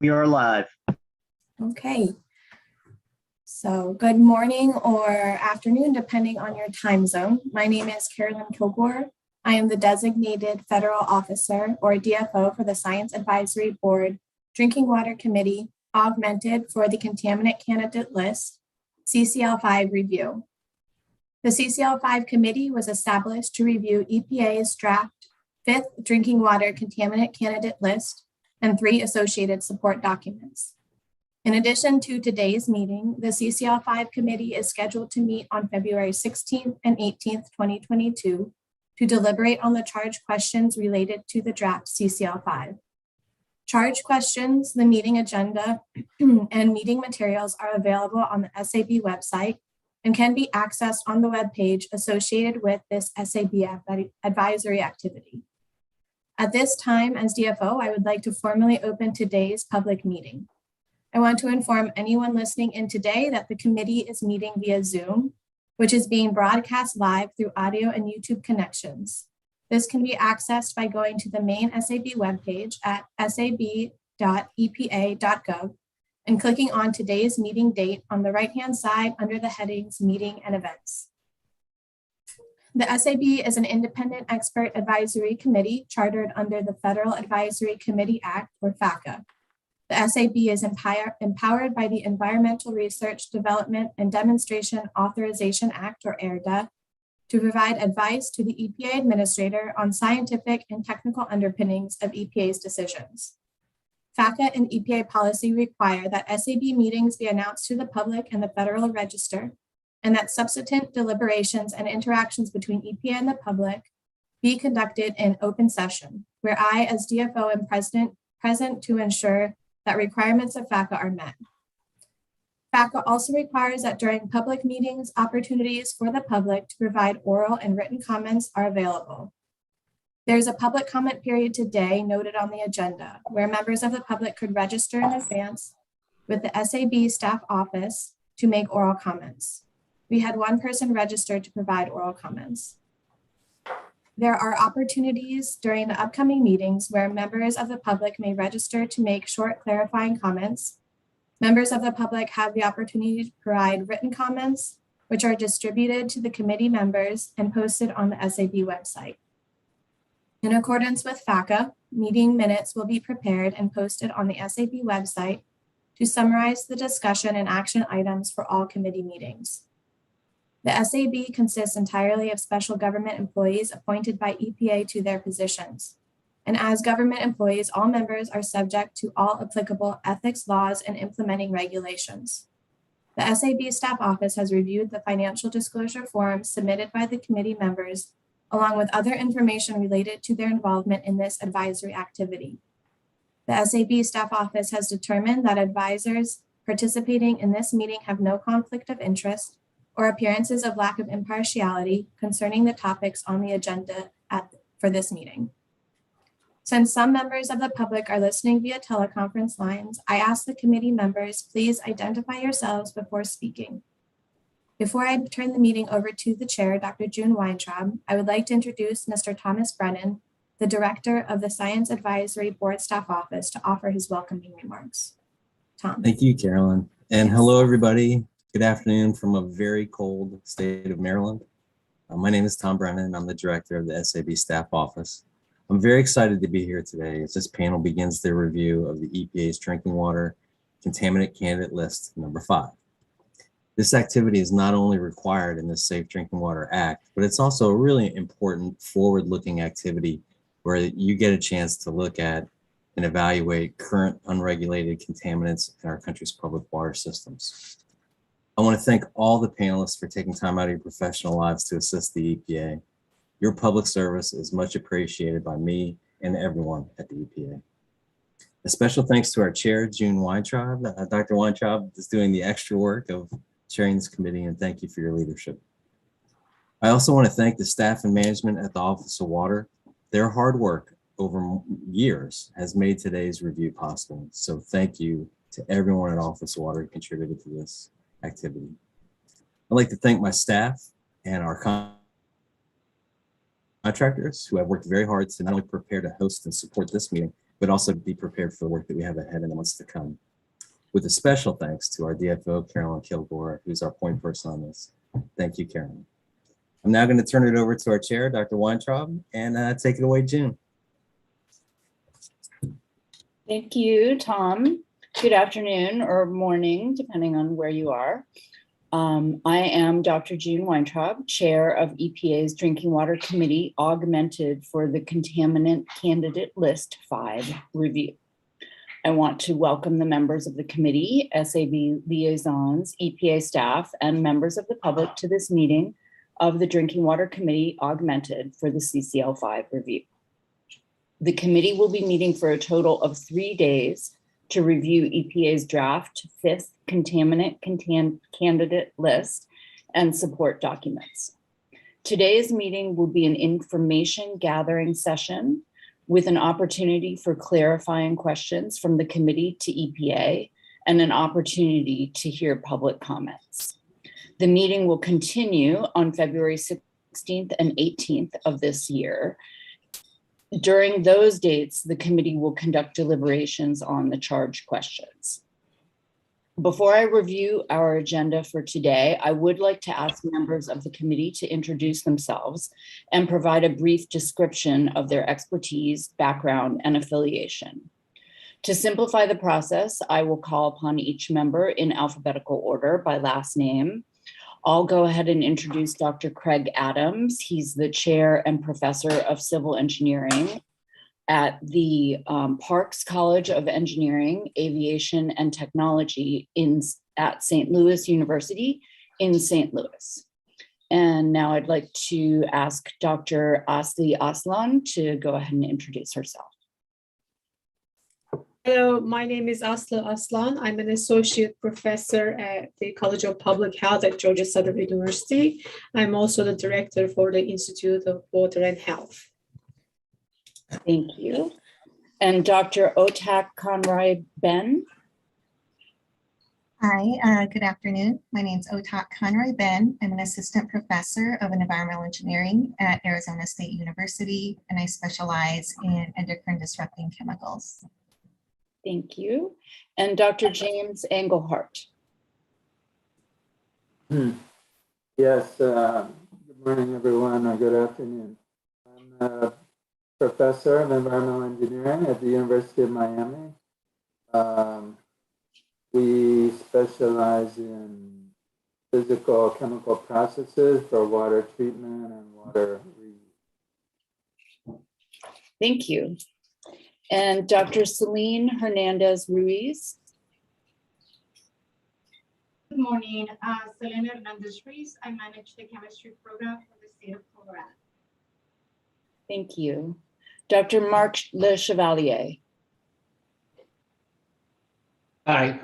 We are live. Okay. So good morning or afternoon, depending on your time zone. My name is Carolyn Kilgore. I am the designated federal officer or DFO for the Science Advisory Board Drinking Water Committee, augmented for the Contaminant Candidate List, CCL5 review. The CCL5 committee was established to review EPA's draft 5th Drinking Water Contaminant Candidate List and 3 associated support documents. In addition to today's meeting, the CCL5 committee is scheduled to meet on February 16th and 18th, 2022 to deliberate on the charge questions related to the draft CCL5. Charge questions, the meeting agenda, and meeting materials are available on the SAB website and can be accessed on the webpage associated with this SAB advisory activity. At this time, as DFO, I would like to formally open today's public meeting. I want to inform anyone listening in today that the committee is meeting via Zoom, which is being broadcast live through audio and YouTube connections. This can be accessed by going to the main SAB webpage at sab.epa.gov and clicking on today's meeting date on the right-hand side under the headings Meeting and Events. The SAB is an independent expert advisory committee chartered under the Federal Advisory Committee Act, or FACA. The SAB is empowered by the Environmental Research, Development, and Demonstration Authorization Act, or ERDA, to provide advice to the EPA administrator on scientific and technical underpinnings of EPA's decisions. FACA and EPA policy require that SAB meetings be announced to the public in the Federal Register, and that subsequent deliberations and interactions between EPA and the public be conducted in open session, where I, as DFO, am present to ensure that requirements of FACA are met. FACA also requires that during public meetings, opportunities for the public to provide oral and written comments are available. There's a public comment period today noted on the agenda, where members of the public could register in advance with the SAB staff office to make oral comments. We had one person registered to provide oral comments. There are opportunities during the upcoming meetings where members of the public may register to make short clarifying comments. Members of the public have the opportunity to provide written comments, which are distributed to the committee members and posted on the SAB website. In accordance with FACA, meeting minutes will be prepared and posted on the SAB website to summarize the discussion and action items for all committee meetings. The SAB consists entirely of special government employees appointed by EPA to their positions. And as government employees, all members are subject to all applicable ethics laws and implementing regulations. The SAB staff office has reviewed the financial disclosure forms submitted by the committee members, along with other information related to their involvement in this advisory activity. The SAB staff office has determined that advisors participating in this meeting have no conflict of interest or appearances of lack of impartiality concerning the topics on the agenda for this meeting. Since some members of the public are listening via teleconference lines, I ask the committee members, please identify yourselves before speaking. Before I turn the meeting over to the chair, Dr. June Weintraub, I would like to introduce Mr. Thomas Brennan, the director of the Science Advisory Board Staff Office, to offer his welcoming remarks. Tom. Thank you, Carolyn. And hello, everybody. Good afternoon from a very cold state of Maryland. My name is Tom Brennan. I'm the director of the SAB staff office. I'm very excited to be here today as this panel begins their review of the EPA's Drinking Water Contaminant Candidate List number 5. This activity is not only required in the Safe Drinking Water Act, but it's also a really important forward-looking activity where you get a chance to look at and evaluate current unregulated contaminants in our country's public water systems. I want to thank all the panelists for taking time out of your professional lives to assist the EPA. Your public service is much appreciated by me and everyone at the EPA. A special thanks to our chair, June Weintraub. Dr. Weintraub is doing the extra work of chairing this committee, and thank you for your leadership. I also want to thank the staff and management at the Office of Water. Their hard work over years has made today's review possible. So thank you to everyone at Office of Water who contributed to this activity. I'd like to thank my staff and our contractors who have worked very hard to not only prepare to host and support this meeting, but also to be prepared for the work that we have ahead in the months to come. With a special thanks to our DFO, Carolyn Kilgore, who's our point person on this. Thank you, Carolyn. I'm now going to turn it over to our chair, Dr. Weintraub, and take it away, June. Thank you, Tom. Good afternoon or morning, depending on where you are. I am Dr. June Weintraub, Chair of EPA's Drinking Water Committee, augmented for the Contaminant Candidate List 5 review. I want to welcome the members of the committee, SAB liaisons, EPA staff, and members of the public to this meeting of the Drinking Water Committee, augmented for the CCL 5 review. The committee will be meeting for a total of 3 days to review EPA's draft 5th contaminant candidate list and support documents. Today's meeting will be an information gathering session with an opportunity for clarifying questions from the committee to EPA and an opportunity to hear public comments. The meeting will continue on February 16th and 18th of this year. During those dates, the committee will conduct deliberations on the charged questions. Before I review our agenda for today, I would like to ask members of the committee to introduce themselves and provide a brief description of their expertise, background, and affiliation. To simplify the process, I will call upon each member in alphabetical order by last name. I'll go ahead and introduce Dr. Craig Adams. He's the chair and professor of civil engineering at the Parks College of Engineering, Aviation, and Technology at St. Louis University in St. Louis. And now I'd like to ask Dr. Asli Aslan to go ahead and introduce herself. Hello, my name is Aslı Aslan. I'm an associate professor at the College of Public Health at Georgia Southern University. I'm also the director for the Institute of Water and Health. Thank you. And Dr. Otak Conroy Ben. Hi, good afternoon. My name is Otak Conroy Ben. I'm an assistant professor of environmental engineering at Arizona State University, and I specialize in endocrine disrupting chemicals. Thank you. And Dr. James Engelhardt. Yes, good morning, everyone, or good afternoon. I'm a professor of environmental engineering at the University of Miami. We specialize in physical chemical processes for water treatment and water reuse. Thank you. And Dr. Celine Hernandez Ruiz. Good morning, Selena Hernandez Ruiz. I manage the chemistry program for the state of Colorado. Thank you. Dr. Marc Le Chevalier. Hi,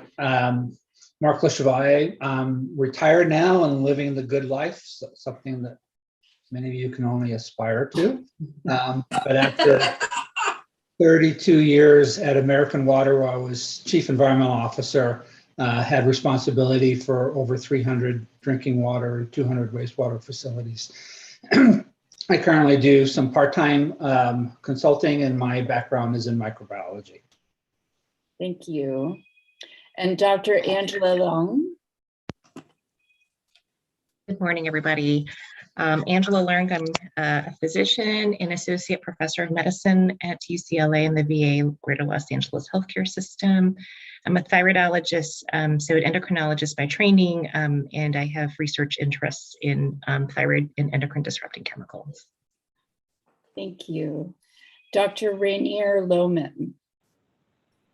Marc Le Chevalier. I'm retired now and living the good life, something that many of you can only aspire to. But after 32 years at American Water, where I was chief environmental officer, had responsibility for over 300 drinking water, 200 wastewater facilities. I currently do some part-time consulting, and my background is in microbiology. Thank you. And Dr. Angela Long. Good morning, everybody. Angela Leung, I'm a physician and associate professor of medicine at UCLA in the VA Greater Los Angeles healthcare system. I'm a thyroidologist, so an endocrinologist by training, and I have research interests in thyroid and endocrine disrupting chemicals. Thank you. Dr. Rainier Lohman.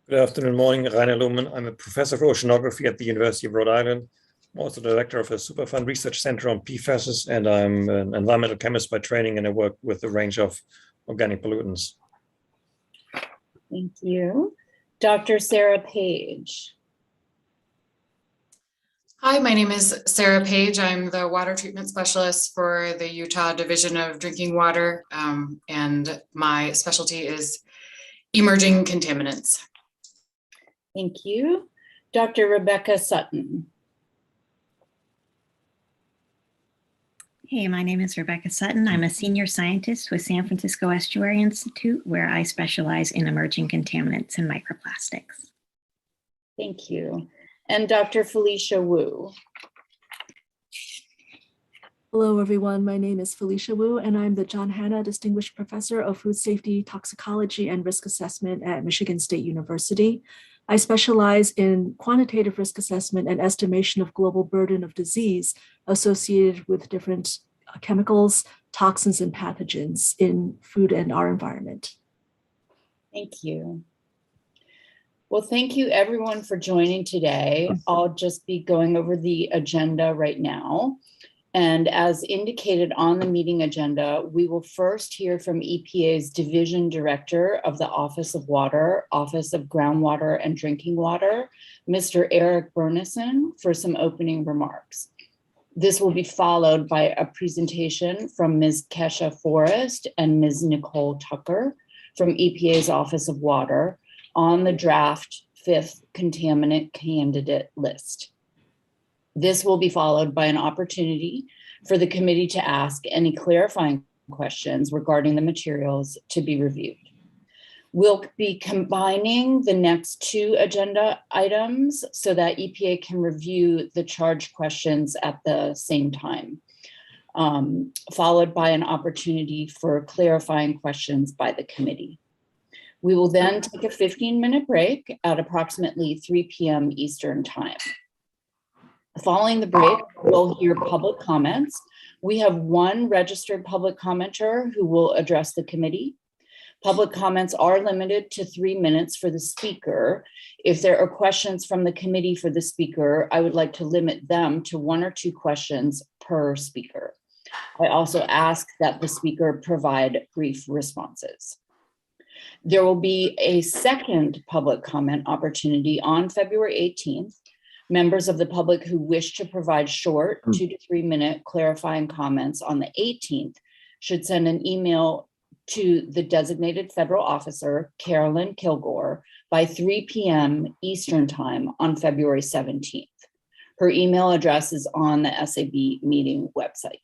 Good afternoon, morning, Rainer Lohmann. I'm a professor of oceanography at the University of Rhode Island. I'm also the director of a Superfund Research Center on PFAS, and I'm an environmental chemist by training, and I work with a range of organic pollutants. Thank you. Dr. Sarah Page. Hi, my name is Sarah Page. I'm the water treatment specialist for the Utah Division of Drinking Water, and my specialty is emerging contaminants. Thank you. Dr. Rebecca Sutton. Hey, my name is Rebecca Sutton. I'm a senior scientist with San Francisco Estuary Institute, where I specialize in emerging contaminants and microplastics. Thank you. And Dr. Felicia Wu. Hello, everyone. My name is Felicia Wu, and I'm the John Hanna Distinguished Professor of Food Safety, Toxicology, and Risk Assessment at Michigan State University. I specialize in quantitative risk assessment and estimation of global burden of disease associated with different chemicals, toxins, and pathogens in food and our environment. Thank you. Well, thank you everyone for joining today. I'll just be going over the agenda right now. And as indicated on the meeting agenda, we will first hear from EPA's Division Director of the Office of Water, Office of Groundwater and Drinking Water, Mr. Eric Burnison, for some opening remarks. This will be followed by a presentation from Ms. Kesha Forrest and Ms. Nicole Tucker from EPA's Office of Water on the draft 5th contaminant candidate list. This will be followed by an opportunity for the committee to ask any clarifying questions regarding the materials to be reviewed. We'll be combining the next 2 agenda items so that EPA can review the charge questions at the same time, followed by an opportunity for clarifying questions by the committee. We will then take a 15-minute break at approximately 3 p.m. Eastern Time. Following the break, we'll hear public comments. We have 1 registered public commenter who will address the committee. Public comments are limited to 3 minutes for the speaker. If there are questions from the committee for the speaker, I would like to limit them to 1 or 2 questions per speaker. I also ask that the speaker provide brief responses. There will be a second public comment opportunity on February 18th. Members of the public who wish to provide short 2 to 3 minute clarifying comments on the 18th should send an email to the designated federal officer, Carolyn Kilgore, by 3 p.m. Eastern Time on February 17th. Her email address is on the SAB meeting website.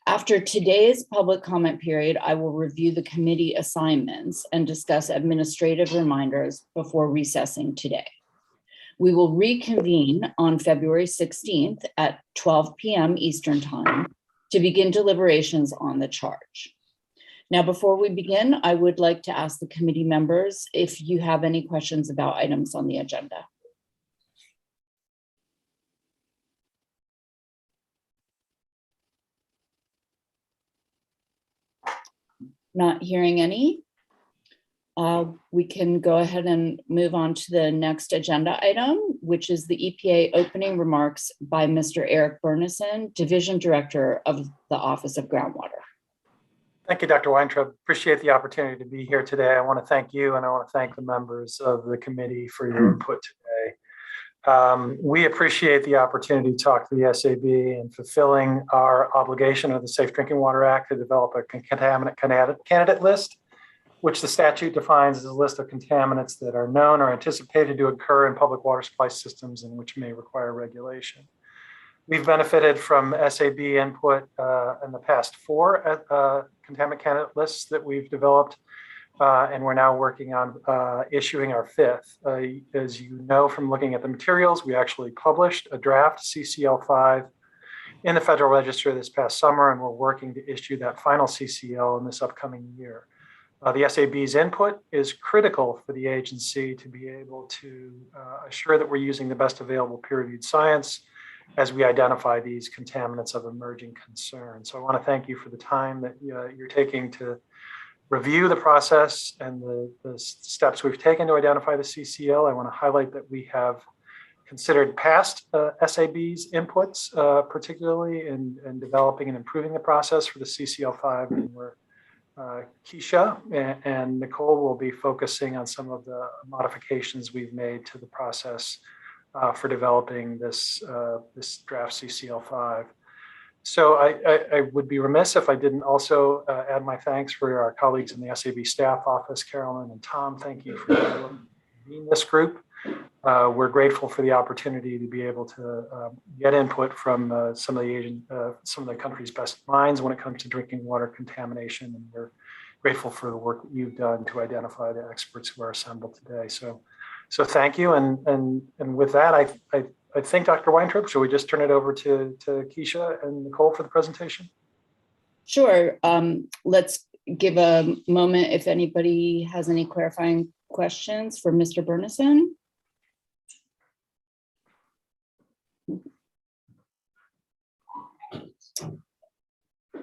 After today's public comment period, I will review the committee assignments and discuss administrative reminders before recessing today. We will reconvene on February 16th at 12 p.m. Eastern Time to begin deliberations on the charge. Now, before we begin, I would like to ask the committee members if you have any questions about items on the agenda. Not hearing any. We can go ahead and move on to the next agenda item, which is the EPA opening remarks by Mr. Eric Burnison, Division Director of the Office of Groundwater. Thank you, Dr. Weintraub. Appreciate the opportunity to be here today. I want to thank you and I want to thank the members of the committee for your input today. We appreciate the opportunity to talk to the SAB in fulfilling our obligation of the Safe Drinking Water Act to develop a contaminant candidate list, which the statute defines as a list of contaminants that are known or anticipated to occur in public water supply systems and which may require regulation. We've benefited from SAB input in the past 4 contaminant candidate lists that we've developed, and we're now working on issuing our 5th. As you know from looking at the materials, we actually published a draft CCL5 in the Federal Register this past summer, and we're working to issue that final CCL in this upcoming year. The SAB's input is critical for the agency to be able to assure that we're using the best available peer-reviewed science as we identify these contaminants of emerging concern. So I want to thank you for the time that you're taking to review the process and the steps we've taken to identify the CCL. I want to highlight that we have considered past SAB's inputs, particularly in developing and improving the process for the CCL5, and we're Keisha and Nicole will be focusing on some of the modifications we've made to the process for developing this draft CCL5. So I would be remiss if I didn't also add my thanks for our colleagues in the SAB staff office, Carolyn and Tom. Thank you for being this group. We're grateful for the opportunity to be able to get input from some of the country's best minds when it comes to drinking water contamination, and we're grateful for the work that you've done to identify the experts who are assembled today. So thank you, and with that, I think Dr. Weintraub, should we just turn it over to Keisha and Nicole for the presentation? Sure. Let's give a moment if anybody has any clarifying questions for Mr. Burnison.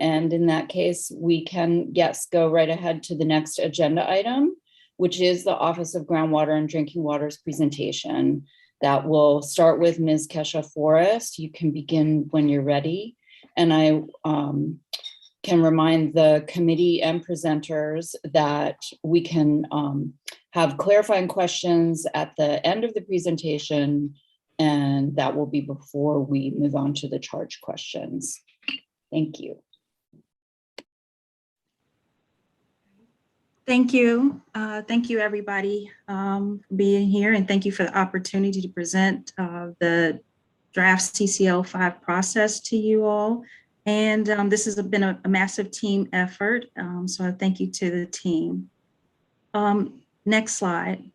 And in that case, we can, yes, go right ahead to the next agenda item, which is the Office of Groundwater and Drinking Water's presentation. That will start with Ms. Kesha Forrest. You can begin when you're ready. And I can remind the committee and presenters that we can have clarifying questions at the end of the presentation, and that will be before we move on to the charge questions. Thank you. Thank you. Thank you, everybody, for being here, and thank you for the opportunity to present the draft CCL 5 process to you all. And this has been a massive team effort, so I thank you to the team. Next slide.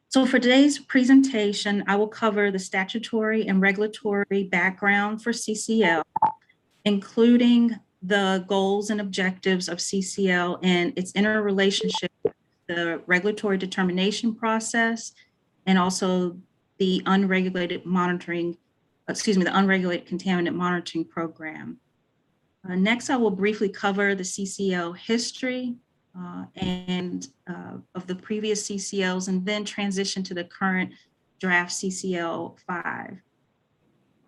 So for today's presentation, I will cover the statutory and regulatory background for CCL, including the goals and objectives of CCL and its interrelationship with the regulatory determination process, and also the unregulated monitoring, the unregulated contaminant monitoring program. Next, I will briefly cover the CCL history and of the previous CCLs, and then transition to the current draft CCL 5.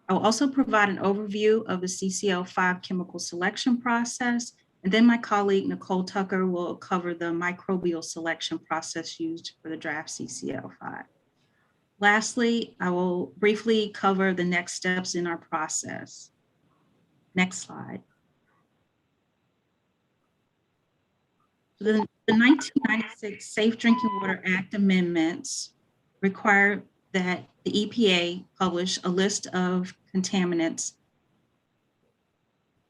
I will also provide an overview of the CCL 5 chemical selection process, and then my colleague Nicole Tucker will cover the microbial selection process used for the draft CCL 5. Lastly, I will briefly cover the next steps in our process. Next slide. The 1996 Safe Drinking Water Act amendments require that the EPA publish a list of contaminants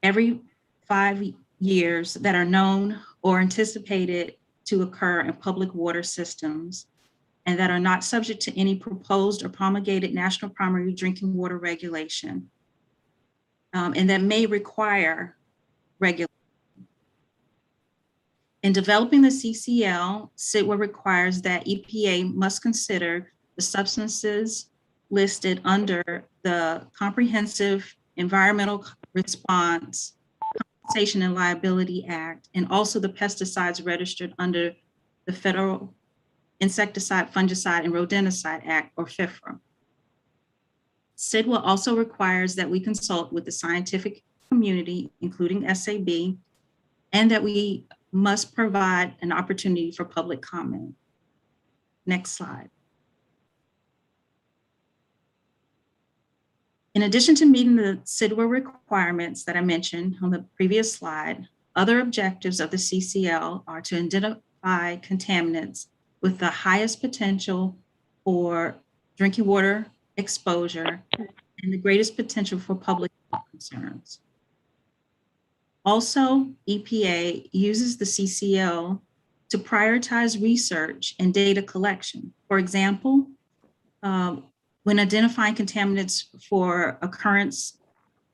every 5 years that are known or anticipated to occur in public water systems and that are not subject to any proposed or promulgated national primary drinking water regulation, and that may require regulation. In developing the CCL, CITWA requires that EPA must consider the substances listed under the Comprehensive Environmental Response, Compensation and Liability Act, and also the pesticides registered under the Federal Insecticide, Fungicide, and Rodenticide Act, or FIFRA. CITWA also requires that we consult with the scientific community, including SAB, and that we must provide an opportunity for public comment. Next slide. In addition to meeting the CITWA requirements that I mentioned on the previous slide, other objectives of the CCL are to identify contaminants with the highest potential for drinking water exposure and the greatest potential for public health concerns. Also, EPA uses the CCL to prioritize research and data collection. For example, when identifying contaminants for occurrence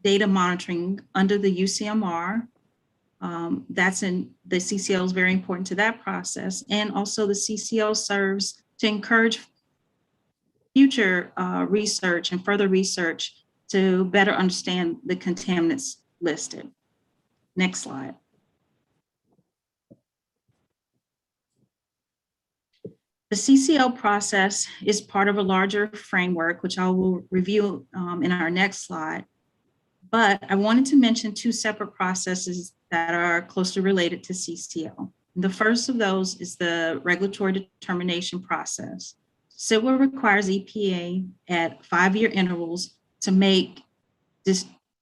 data monitoring under the UCMR, that's in the CCL is very important to that process. And also the CCL serves to encourage future research and further research to better understand the contaminants listed. Next slide. The CCL process is part of a larger framework, which I will review in our next slide. But I wanted to mention two separate processes that are closely related to CCL. The first of those is the regulatory determination process. CITWA requires EPA at 5-year intervals to make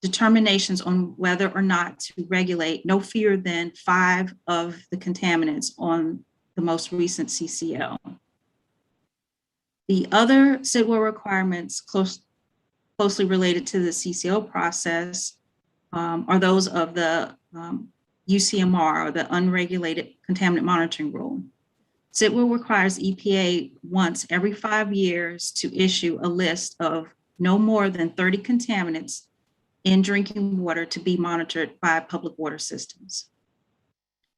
determinations on whether or not to regulate no fewer than 5 of the contaminants on the most recent CCL. The other CIDWA requirements closely related to the CCL process are those of the UCMR, or the Unregulated Contaminant Monitoring Rule. CIDWA requires EPA once every 5 years to issue a list of no more than 30 contaminants in drinking water to be monitored by public water systems.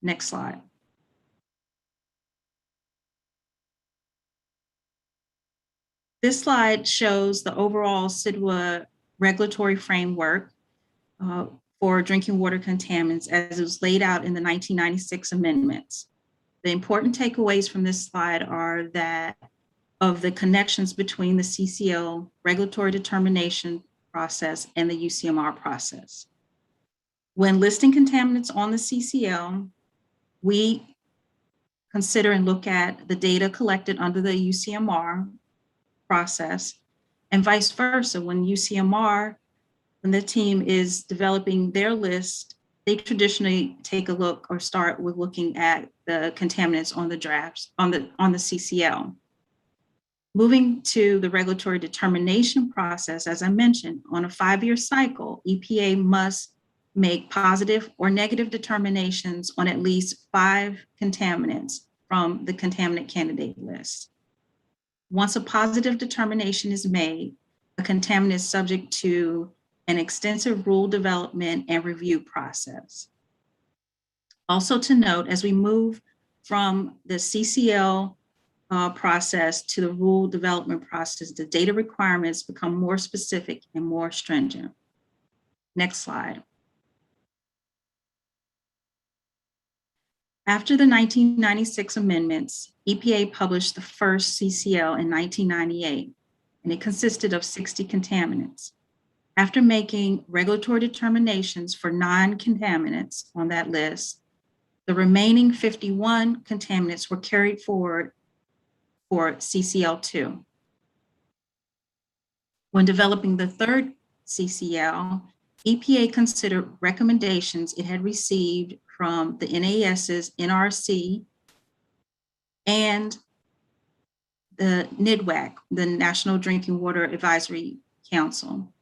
Next slide. This slide shows the overall CIDWA regulatory framework for drinking water contaminants as it was laid out in the 1996 amendments. The important takeaways from this slide are that of the connections between the CCL regulatory determination process and the UCMR process. When listing contaminants on the CCL, we consider and look at the data collected under the UCMR process, and vice versa. When UCMR, when the team is developing their list, they traditionally take a look or start with looking at the contaminants on the drafts on the CCL. Moving to the regulatory determination process, as I mentioned, on a 5-year cycle, EPA must make positive or negative determinations on at least 5 contaminants from the contaminant candidate list. Once a positive determination is made, a contaminant is subject to an extensive rule development and review process. Also to note, as we move from the CCL process to the rule development process, the data requirements become more specific and more stringent. Next slide. After the 1996 amendments, EPA published the first CCL in 1998, and it consisted of 60 contaminants. After making regulatory determinations for 9 contaminants on that list, the remaining 51 contaminants were carried forward for CCL2. When developing the third CCL, EPA considered recommendations it had received from the NAS's NRC and the NDWAC, the National Drinking Water Advisory Council,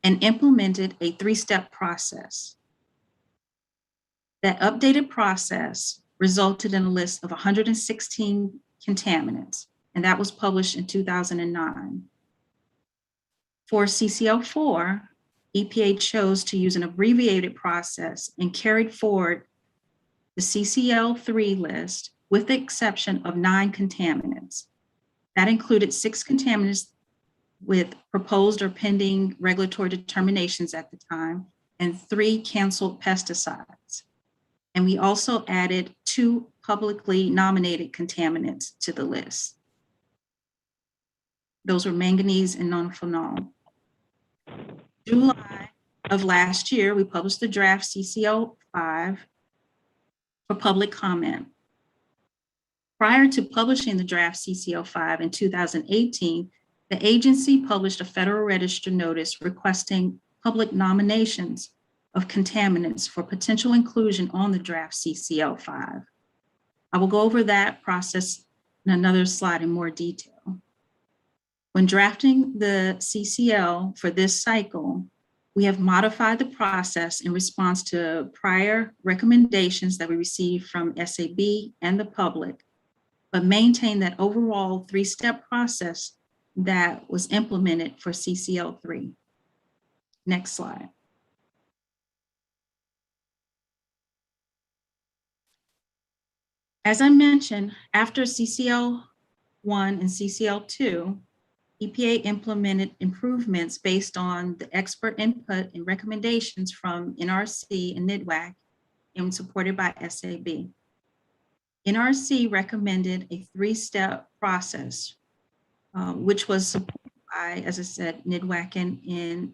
and implemented a 3-step process. That updated process resulted in a list of 116 contaminants, and that was published in 2009. For CCL4, EPA chose to use an abbreviated process and carried forward the CCL3 list with the exception of 9 contaminants. That included 6 contaminants with proposed or pending regulatory determinations at the time, and 3 canceled pesticides. And we also added 2 publicly nominated contaminants to the list. Those were manganese and nonylphenol. July of last year, we published the draft CCL5 for public comment. Prior to publishing the draft CCL5 in 2018, the agency published a Federal Register notice requesting public nominations of contaminants for potential inclusion on the draft CCL5. I will go over that process in another slide in more detail. When drafting the CCL for this cycle, we have modified the process in response to prior recommendations that we received from SAB and the public, but maintain that overall 3-step process that was implemented for CCL3. Next slide. As I mentioned, after CCL1 and CCL2, EPA implemented improvements based on the expert input and recommendations from NRC and NDWAC and supported by SAB. NRC recommended a 3-step process, which was supported by, as I said, NDWAC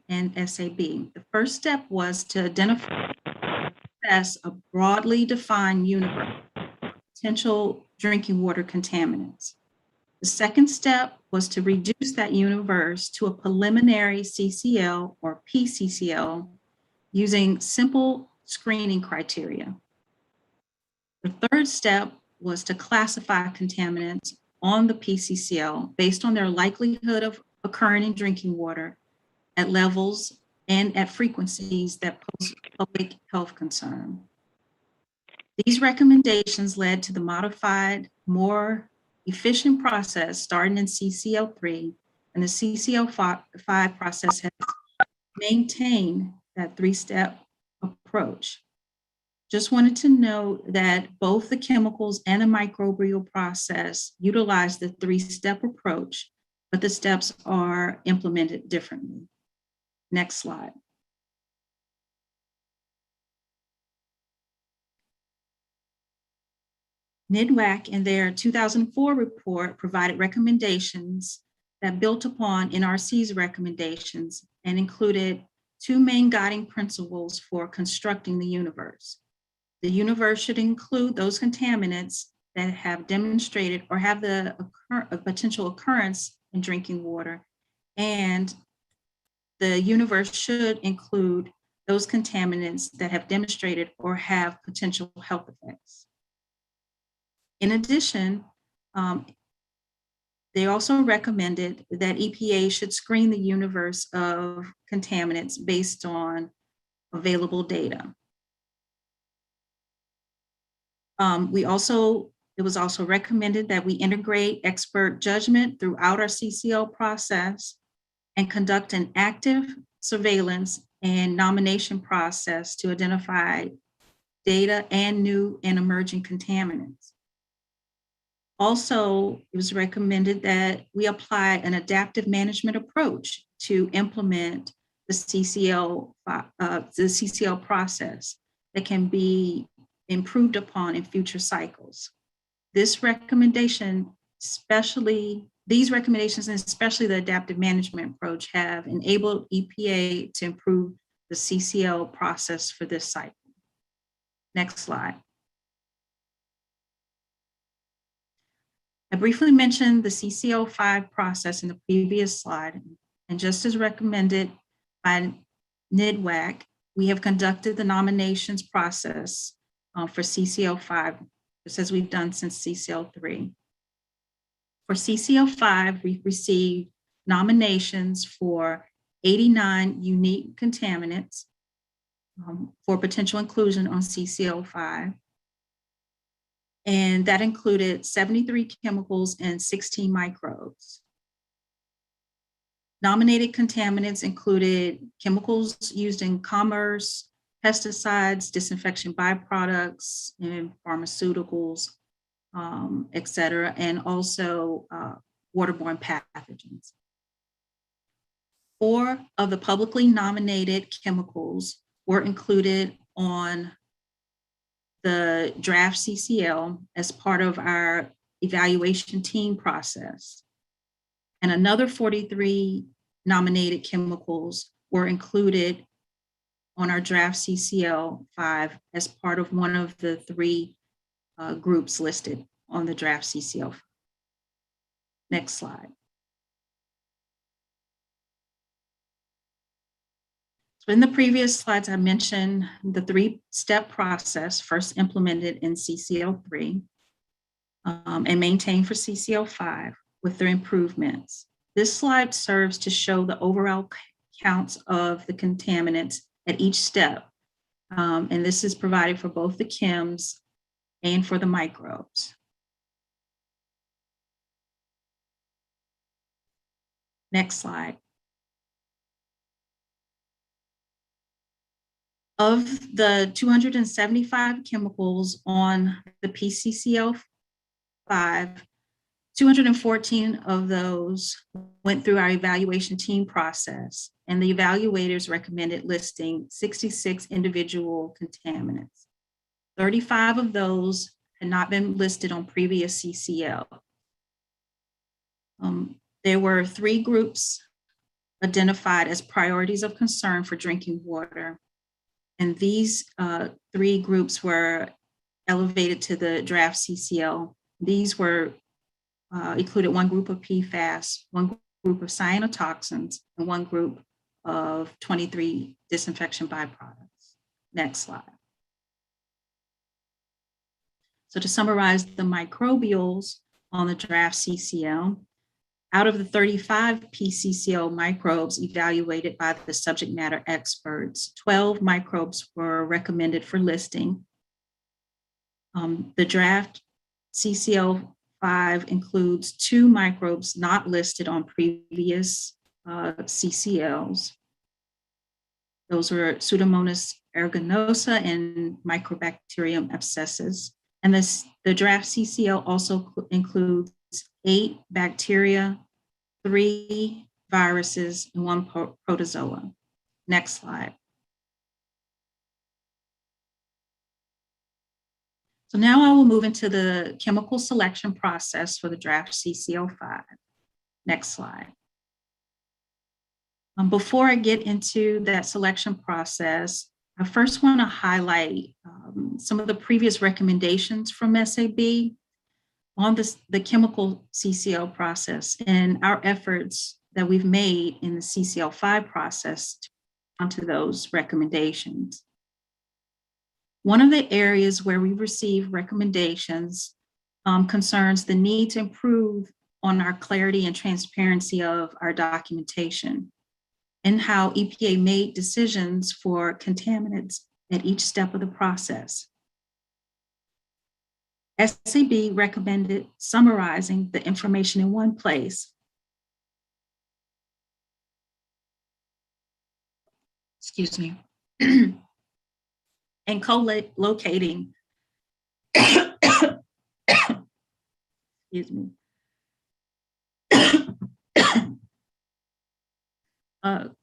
and SAB. The first step was to identify a broadly defined universe of potential drinking water contaminants. The second step was to reduce that universe to a preliminary CCL or PCCL using simple screening criteria. The third step was to classify contaminants on the PCCL based on their likelihood of occurring in drinking water at levels and at frequencies that pose public health concern. These recommendations led to the modified, more efficient process starting in CCL3, and the CCL5 process has maintained that three-step approach. Just wanted to note that both the chemicals and the microbial process utilize the three-step approach, but the steps are implemented differently. Next slide. NIDWAC in their 2004 report provided recommendations that built upon NRC's recommendations and included two main guiding principles for constructing the universe. The universe should include those contaminants that have demonstrated or have the potential occurrence in drinking water, and the universe should include those contaminants that have demonstrated or have potential health effects. In addition, they also recommended that EPA should screen the universe of contaminants based on available data. It was also recommended that we integrate expert judgment throughout our CCL process and conduct an active surveillance and nomination process to identify data and new and emerging contaminants. Also, it was recommended that we apply an adaptive management approach to implement the CCL process that can be improved upon in future cycles. These recommendations, and especially the adaptive management approach, have enabled EPA to improve the CCL process for this cycle. Next slide. I briefly mentioned the CCL5 process in the previous slide, and just as recommended by NIDWAC, we have conducted the nominations process for CCL5, just as we've done since CCL3. For CCL5, we've received nominations for 89 unique contaminants for potential inclusion on CCL5. And that included 73 chemicals and 16 microbes. Nominated contaminants included chemicals used in commerce, pesticides, disinfection byproducts, and pharmaceuticals, et cetera, and also waterborne pathogens. 4 of the publicly nominated chemicals were included on the draft CCL as part of our evaluation team process. And another 43 nominated chemicals were included on our draft CCL 5 as part of one of the 3 groups listed on the draft CCL. Next slide. So in the previous slides, I mentioned the 3-step process first implemented in CCL 3 and maintained for CCL 5 with their improvements. This slide serves to show the overall counts of the contaminants at each step. And this is provided for both the chems and for the microbes. Next slide. Of the 275 chemicals on the PCCL 5, 214 of those went through our evaluation team process, and the evaluators recommended listing 66 individual contaminants. 35 of those had not been listed on previous CCL. There were 3 groups identified as priorities of concern for drinking water. And these 3 groups were elevated to the draft CCL. These were included 1 group of PFAS, 1 group of cyanotoxins, and 1 group of 23 disinfection byproducts. Next slide. So to summarize the microbials, on the draft CCL. Out of the 35 PCCL microbes evaluated by the subject matter experts, 12 microbes were recommended for listing. The draft CCL 5 includes 2 microbes not listed on previous CCLs. Those were Pseudomonas aeruginosa and Microbacterium abscessus. And the draft CCL also includes 8 bacteria, 3 viruses, and 1 protozoa. Next slide. So now I will move into the chemical selection process for the draft CCL5. Next slide. Before I get into that selection process, I first want to highlight some of the previous recommendations from SAB on the chemical CCL process and our efforts that we've made in the CCL5 process onto those recommendations. One of the areas where we receive recommendations concerns the need to improve on our clarity and transparency of our documentation and how EPA made decisions for contaminants at each step of the process. SAB recommended summarizing the information in one place. Excuse me. And co-locating, excuse me,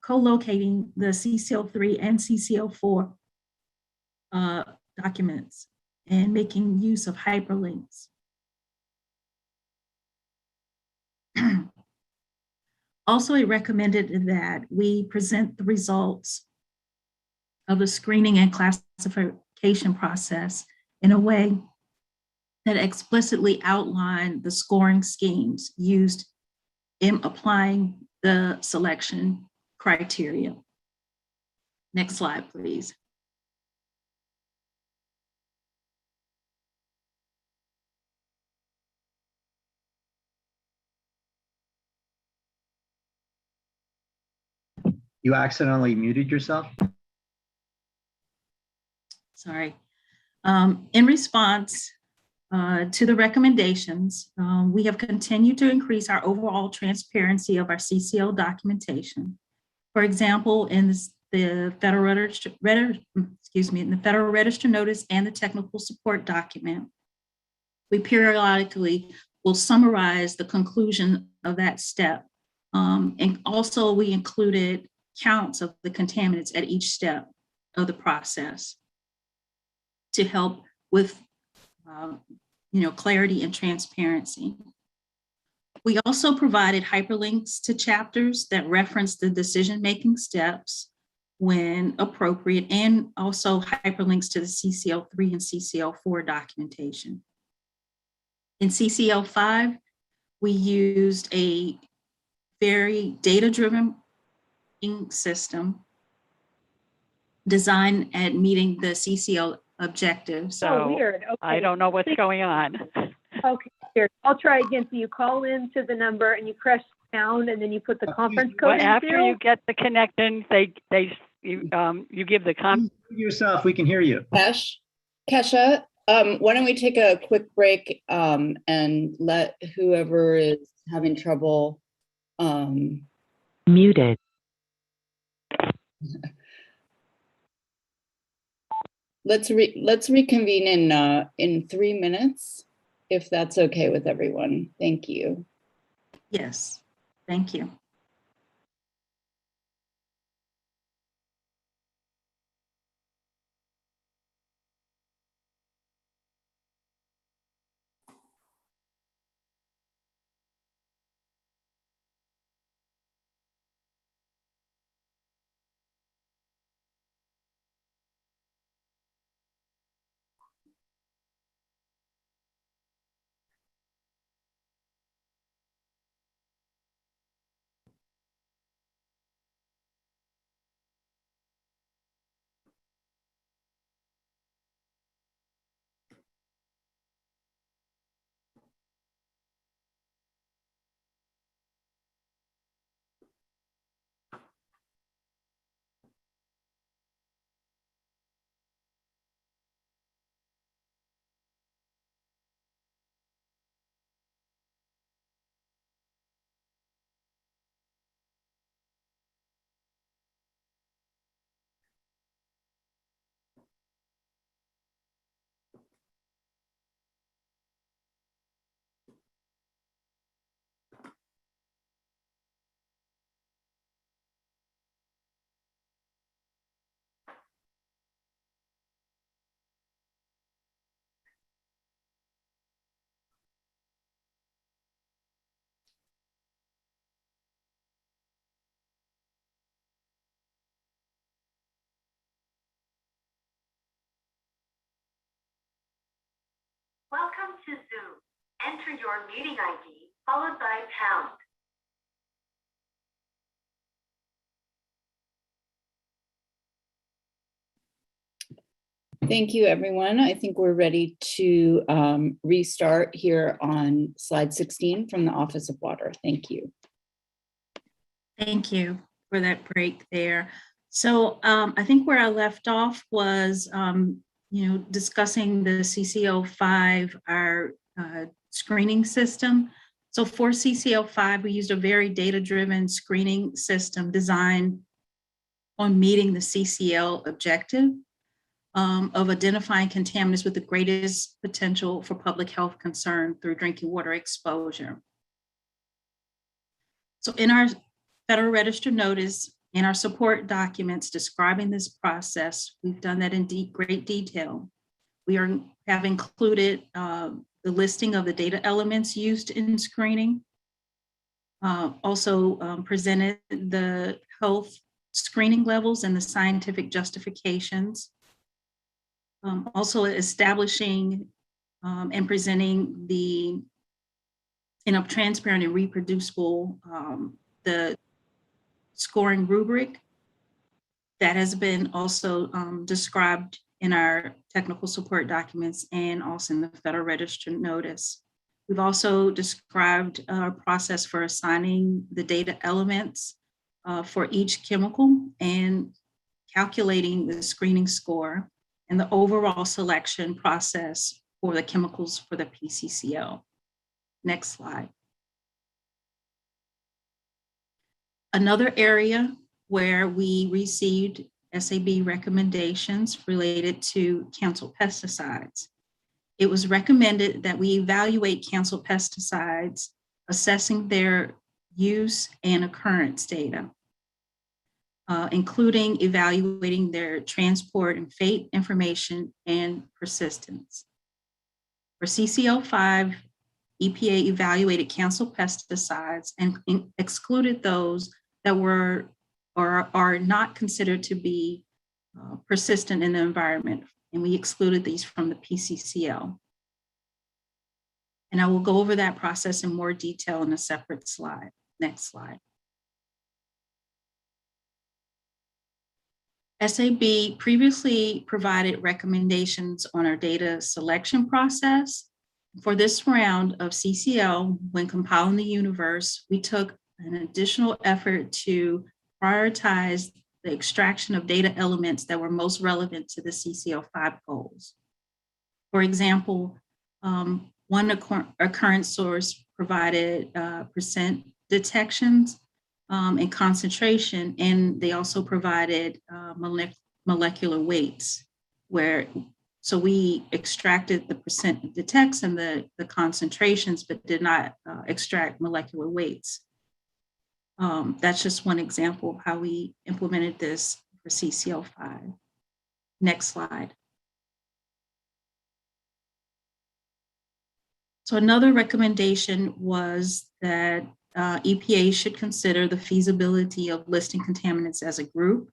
co-locating the CCL3 and CCL4 documents and making use of hyperlinks. Also, it recommended that we present the results of the screening and classification process in a way that explicitly outline the scoring schemes used in applying the selection criteria. Next slide, please. You accidentally muted yourself? Sorry. In response to the recommendations, we have continued to increase our overall transparency of our CCL documentation. For example, in the Federal Register, in the Federal Register Notice and the Technical Support document, we periodically will summarize the conclusion of that step. And also we included counts of the contaminants at each step of the process to help with clarity and transparency. We also provided hyperlinks to chapters that reference the decision-making steps when appropriate, and also hyperlinks to the CCL3 and CCL4 documentation. In CCL5, we used a very data-driven system designed at meeting the CCL objectives. So weird. Okay. I don't know what's going on. Okay, here. I'll try again. So you call into the number and you press pound and then you put the conference code in. After you get the connection, you give the yourself. We can hear you. Kesha, why don't we take a quick break and let whoever is having trouble muted. Let's reconvene in 3 minutes, if that's okay with everyone. Thank you. Yes, thank you. Welcome to Zoom. Enter your meeting ID followed by pound. Thank you, everyone. I think we're ready to restart here on slide 16 from the Office of Water. Thank you. Thank you for that break there. So I think where I left off was, discussing the CCL5, our screening system. So for CCL5, we used a very data-driven screening system designed on meeting the CCL objective of identifying contaminants with the greatest potential for public health concern through drinking water exposure. So in our Federal Register notice and our support documents describing this process, we've done that in great detail. We have included the listing of the data elements used in screening, also presented the health screening levels and the scientific justifications, also establishing and presenting in a transparent and reproducible the scoring rubric that has been also described in our technical support documents and also in the Federal Register notice. We've also described a process for assigning the data elements for each chemical and calculating the screening score and the overall selection process for the chemicals for the PCCL. Next slide. Another area where we received SAB recommendations related to canceled pesticides. It was recommended that we evaluate canceled pesticides, assessing their use and occurrence data, including evaluating their transport and fate information and persistence. For CCL5, EPA evaluated canceled pesticides and excluded those that were or are not considered to be persistent in the environment, and we excluded these from the PCCL. And I will go over that process in more detail in a separate slide. Next slide. SAB previously provided recommendations on our data selection process. For this round of CCL, when compiling the universe, we took an additional effort to prioritize the extraction of data elements that were most relevant to the CCL5 goals. For example, one occurrence source provided percent detections and concentration, and they also provided molecular weights, so we extracted the percent detects and the concentrations, but did not extract molecular weights. That's just one example of how we implemented this for CCL5. Next slide. So another recommendation was that EPA should consider the feasibility of listing contaminants as a group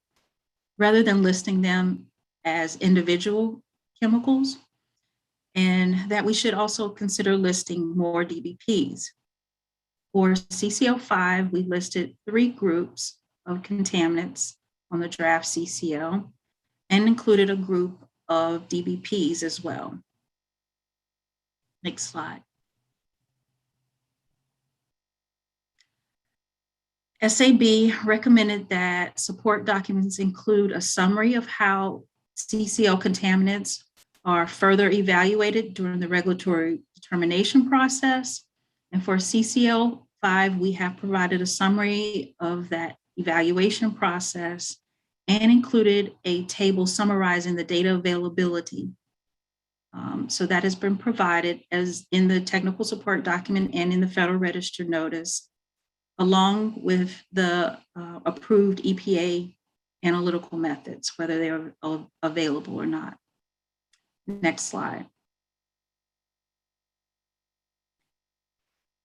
rather than listing them as individual chemicals, and that we should also consider listing more DBPs. For CCL5, we listed 3 groups of contaminants on the draft CCL and included a group of DBPs as well. Next slide. SAB recommended that support documents include a summary of how CCL contaminants are further evaluated during the regulatory determination process. And for CCL5, we have provided a summary of that evaluation process and included a table summarizing the data availability. So that has been provided as in the technical support document and in the Federal Register notice, along with the approved EPA analytical methods, whether they are available or not. Next slide.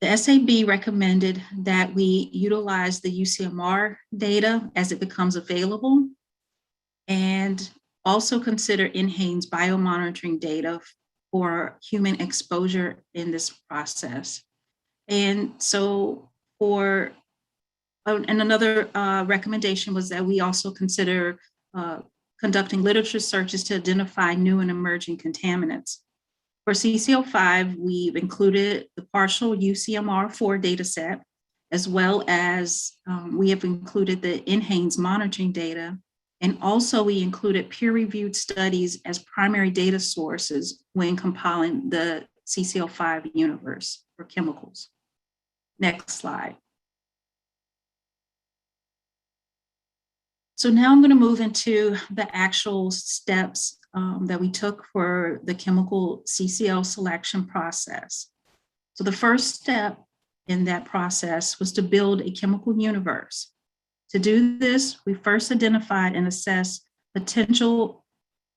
The SAB recommended that we utilize the UCMR data as it becomes available and also consider NHANES biomonitoring data or human exposure in this process. And so for, and another recommendation was that we also consider conducting literature searches to identify new and emerging contaminants. For CCL5, we've included the partial UCMR4 data set, as well as we have included the NHANES monitoring data. And also we included peer-reviewed studies as primary data sources when compiling the CCL5 universe for chemicals. Next slide. So now I'm going to move into the actual steps that we took for the chemical CCL selection process. So the first step in that process was to build a chemical universe. To do this, we first identified and assessed potential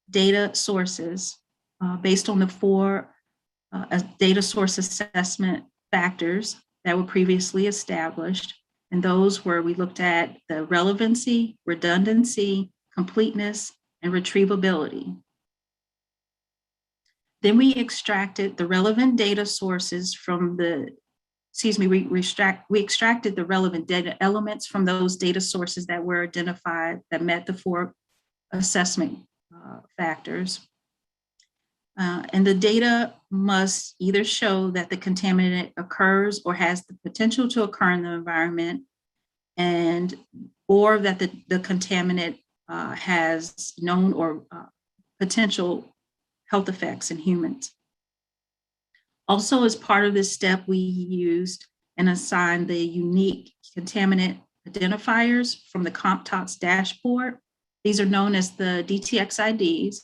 data sources based on the 4 data source assessment factors that were previously established. And those were, we looked at the relevancy, redundancy, completeness, and retrievability. Then we extracted the relevant data sources from the, we extracted the relevant data elements from those data sources that were identified that met the 4 assessment factors. And the data must either show that the contaminant occurs or has the potential to occur in the environment, and or that the contaminant has known or potential health effects in humans. Also, as part of this step, we used and assigned the unique contaminant identifiers from the CompTox dashboard. These are known as the DTX IDs.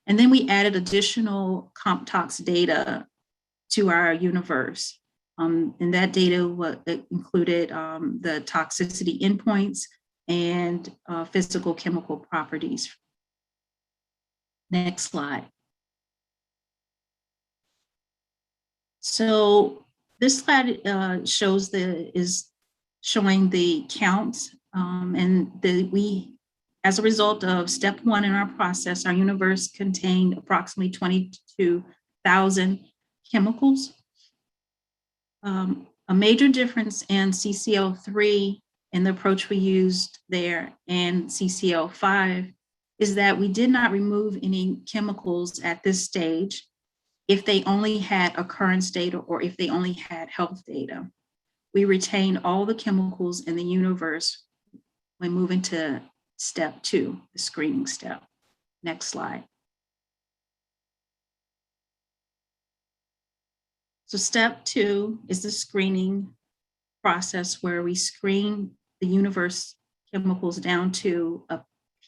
And then we added additional CompTox data to our universe. And that data included the toxicity endpoints and physical chemical properties. Next slide. So this slide is showing the counts, and as a result of step 1 in our process, our universe contained approximately 22,000 chemicals. A major difference in CCL3 and the approach we used there and CCL5 is that we did not remove any chemicals at this stage if they only had occurrence data or if they only had health data. We retained all the chemicals in the universe when moving to step 2, the screening step. Next slide. So step 2 is the screening process where we screen the universe chemicals down to a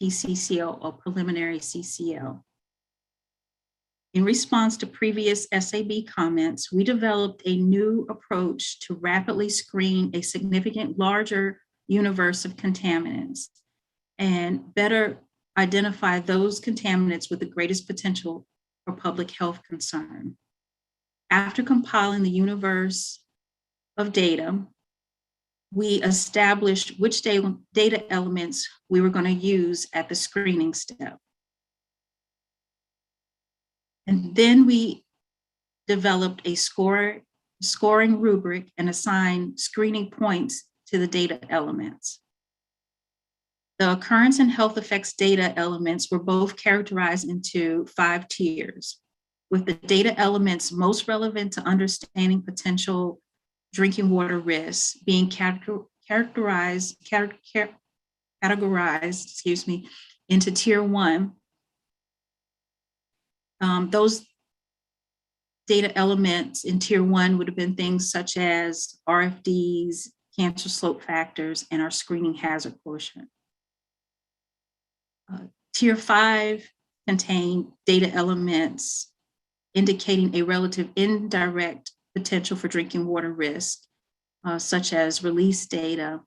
PCCL or preliminary CCL. In response to previous SAB comments, we developed a new approach to rapidly screen a significant larger universe of contaminants and better identify those contaminants with the greatest potential for public health concern. After compiling the universe of data, we established which data elements we were going to use at the screening step. And then we developed a scoring rubric and assigned screening points to the data elements. The occurrence and health effects data elements were both characterized into 5 tiers, with the data elements most relevant to understanding potential drinking water risks being categorized into tier 1. Those data elements in tier 1 would have been things such as RFDs, cancer slope factors, and our screening hazard quotient. Tier 5 contained data elements indicating a relative indirect potential for drinking water risk, such as release data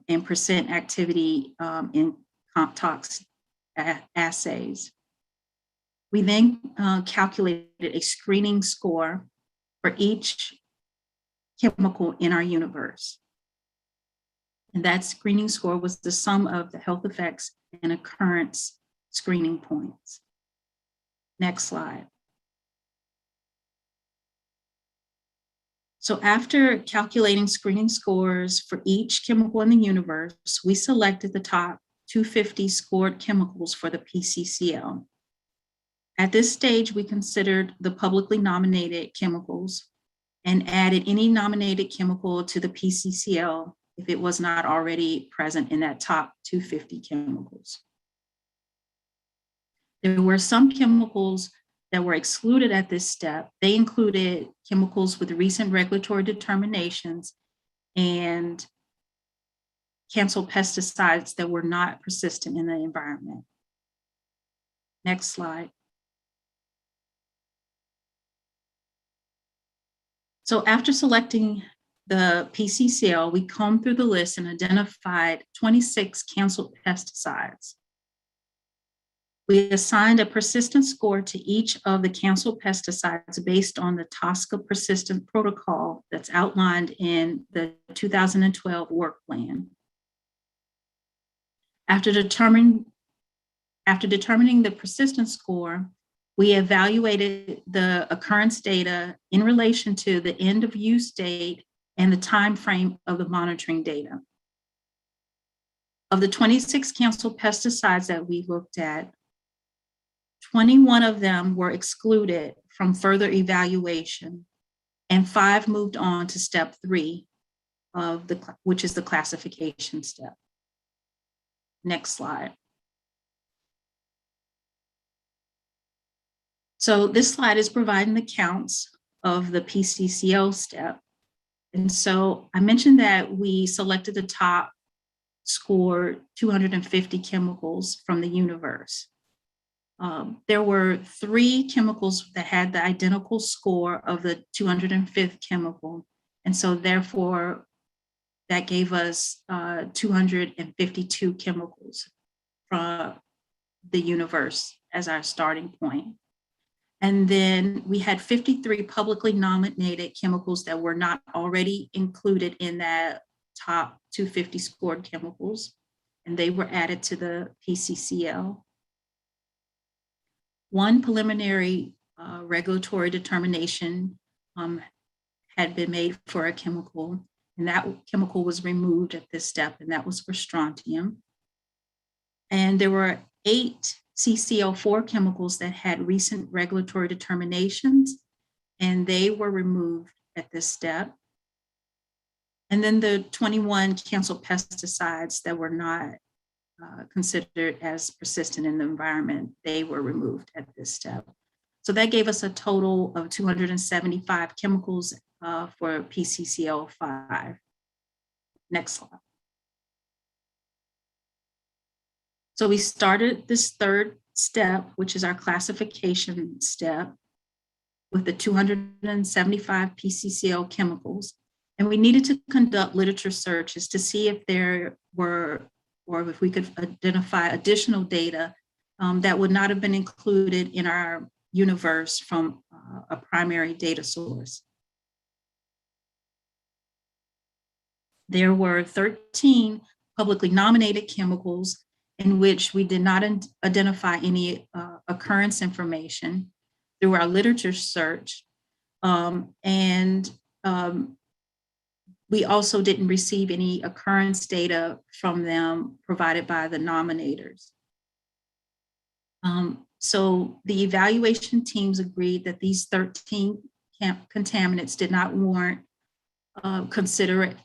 and percent activity in CompTox assays. We then calculated a screening score for each chemical in our universe. And that screening score was the sum of the health effects and occurrence screening points. Next slide. So after calculating screening scores for each chemical in the universe, we selected the top 250 scored chemicals for the PCCL. At this stage, we considered the publicly nominated chemicals and added any nominated chemical to the PCCL if it was not already present in that top 250 chemicals. There were some chemicals that were excluded at this step. They included chemicals with recent regulatory determinations and canceled pesticides that were not persistent in the environment. Next slide. So after selecting the PCCL, we combed through the list and identified 26 canceled pesticides. We assigned a persistence score to each of the canceled pesticides based on the TSCA persistent protocol that's outlined in the 2012 work plan. After determining the persistence score, we evaluated the occurrence data in relation to the end of use date and the time frame of the monitoring data. Of the 26 canceled pesticides that we looked at, 21 of them were excluded from further evaluation, and 5 moved on to step 3 which is the classification step. Next slide. So this slide is providing the counts of the PCCL step. And so I mentioned that we selected the top score 250 chemicals from the universe. There were 3 chemicals that had the identical score of the 205th chemical. And so therefore, that gave us 252 chemicals from the universe as our starting point. And then we had 53 publicly nominated chemicals that were not already included in that top 250 scored chemicals, and they were added to the PCCL. 1 preliminary regulatory determination had been made for a chemical, and that chemical was removed at this step, and that was for strontium. And there were 8 CCL4 chemicals that had recent regulatory determinations, and they were removed at this step. And then the 21 canceled pesticides that were not considered as persistent in the environment, they were removed at this step. So that gave us a total of 275 chemicals for PCCL5. Next slide. So we started this 3rd step, which is our classification step, with the 275 PCCL chemicals. And we needed to conduct literature searches to see if there were, or if we could identify additional data that would not have been included in our universe from a primary data source. There were 13 publicly nominated chemicals in which we did not identify any occurrence information through our literature search. We also didn't receive any occurrence data from them provided by the nominators. So the evaluation teams agreed that these 13 contaminants did not warrant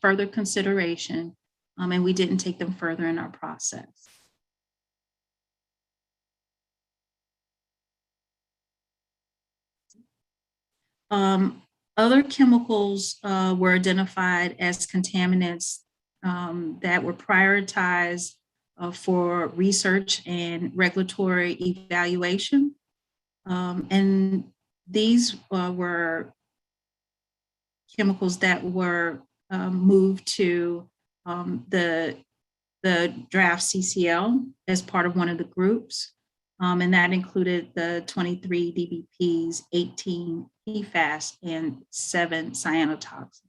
further consideration, and we didn't take them further in our process. Other chemicals were identified as contaminants that were prioritized for research and regulatory evaluation. And these were chemicals that were moved to the draft CCL as part of one of the groups. And that included the 23 DBPs, 18 PFAS, and 7 cyanotoxins.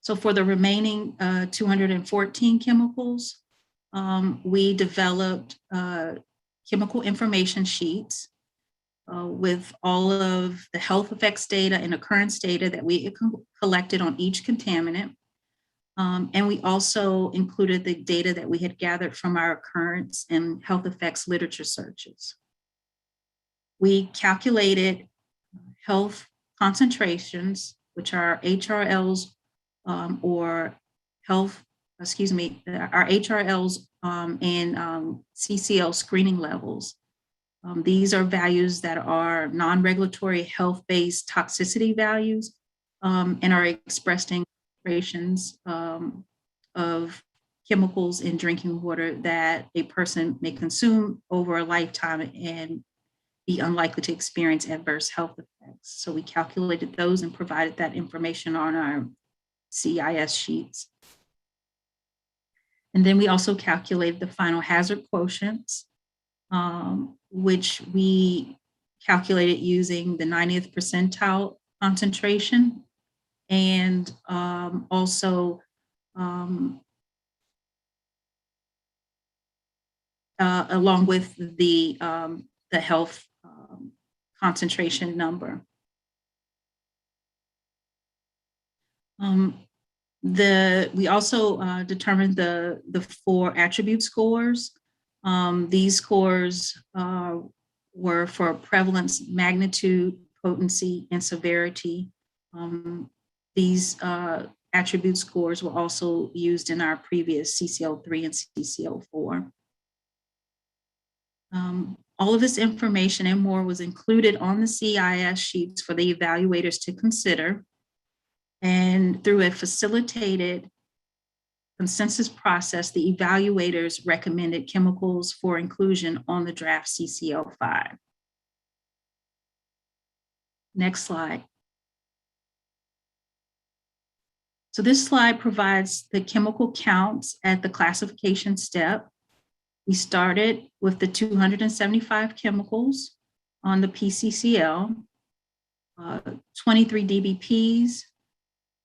So for the remaining 214 chemicals, we developed chemical information sheets with all of the health effects data and occurrence data that we collected on each contaminant. And we also included the data that we had gathered from our occurrence and health effects literature searches. We calculated health concentrations, which are HRLs or health, excuse me, our HRLs and CCL screening levels. These are values that are non-regulatory health-based toxicity values and are expressed in concentrations of chemicals in drinking water that a person may consume over a lifetime and be unlikely to experience adverse health effects. So we calculated those and provided that information on our CIS sheets. And then we also calculated the final hazard quotients, which we calculated using the 90th percentile concentration and also along with the health concentration number. We also determined the 4 attribute scores. These scores were for prevalence, magnitude, potency, and severity. These attribute scores were also used in our previous CCL3 and CCL4. All of this information and more was included on the CIS sheets for the evaluators to consider. And through a facilitated consensus process, the evaluators recommended chemicals for inclusion on the draft CCL5. Next slide. So this slide provides the chemical counts at the classification step. We started with the 275 chemicals on the PCCL. 23 DBPs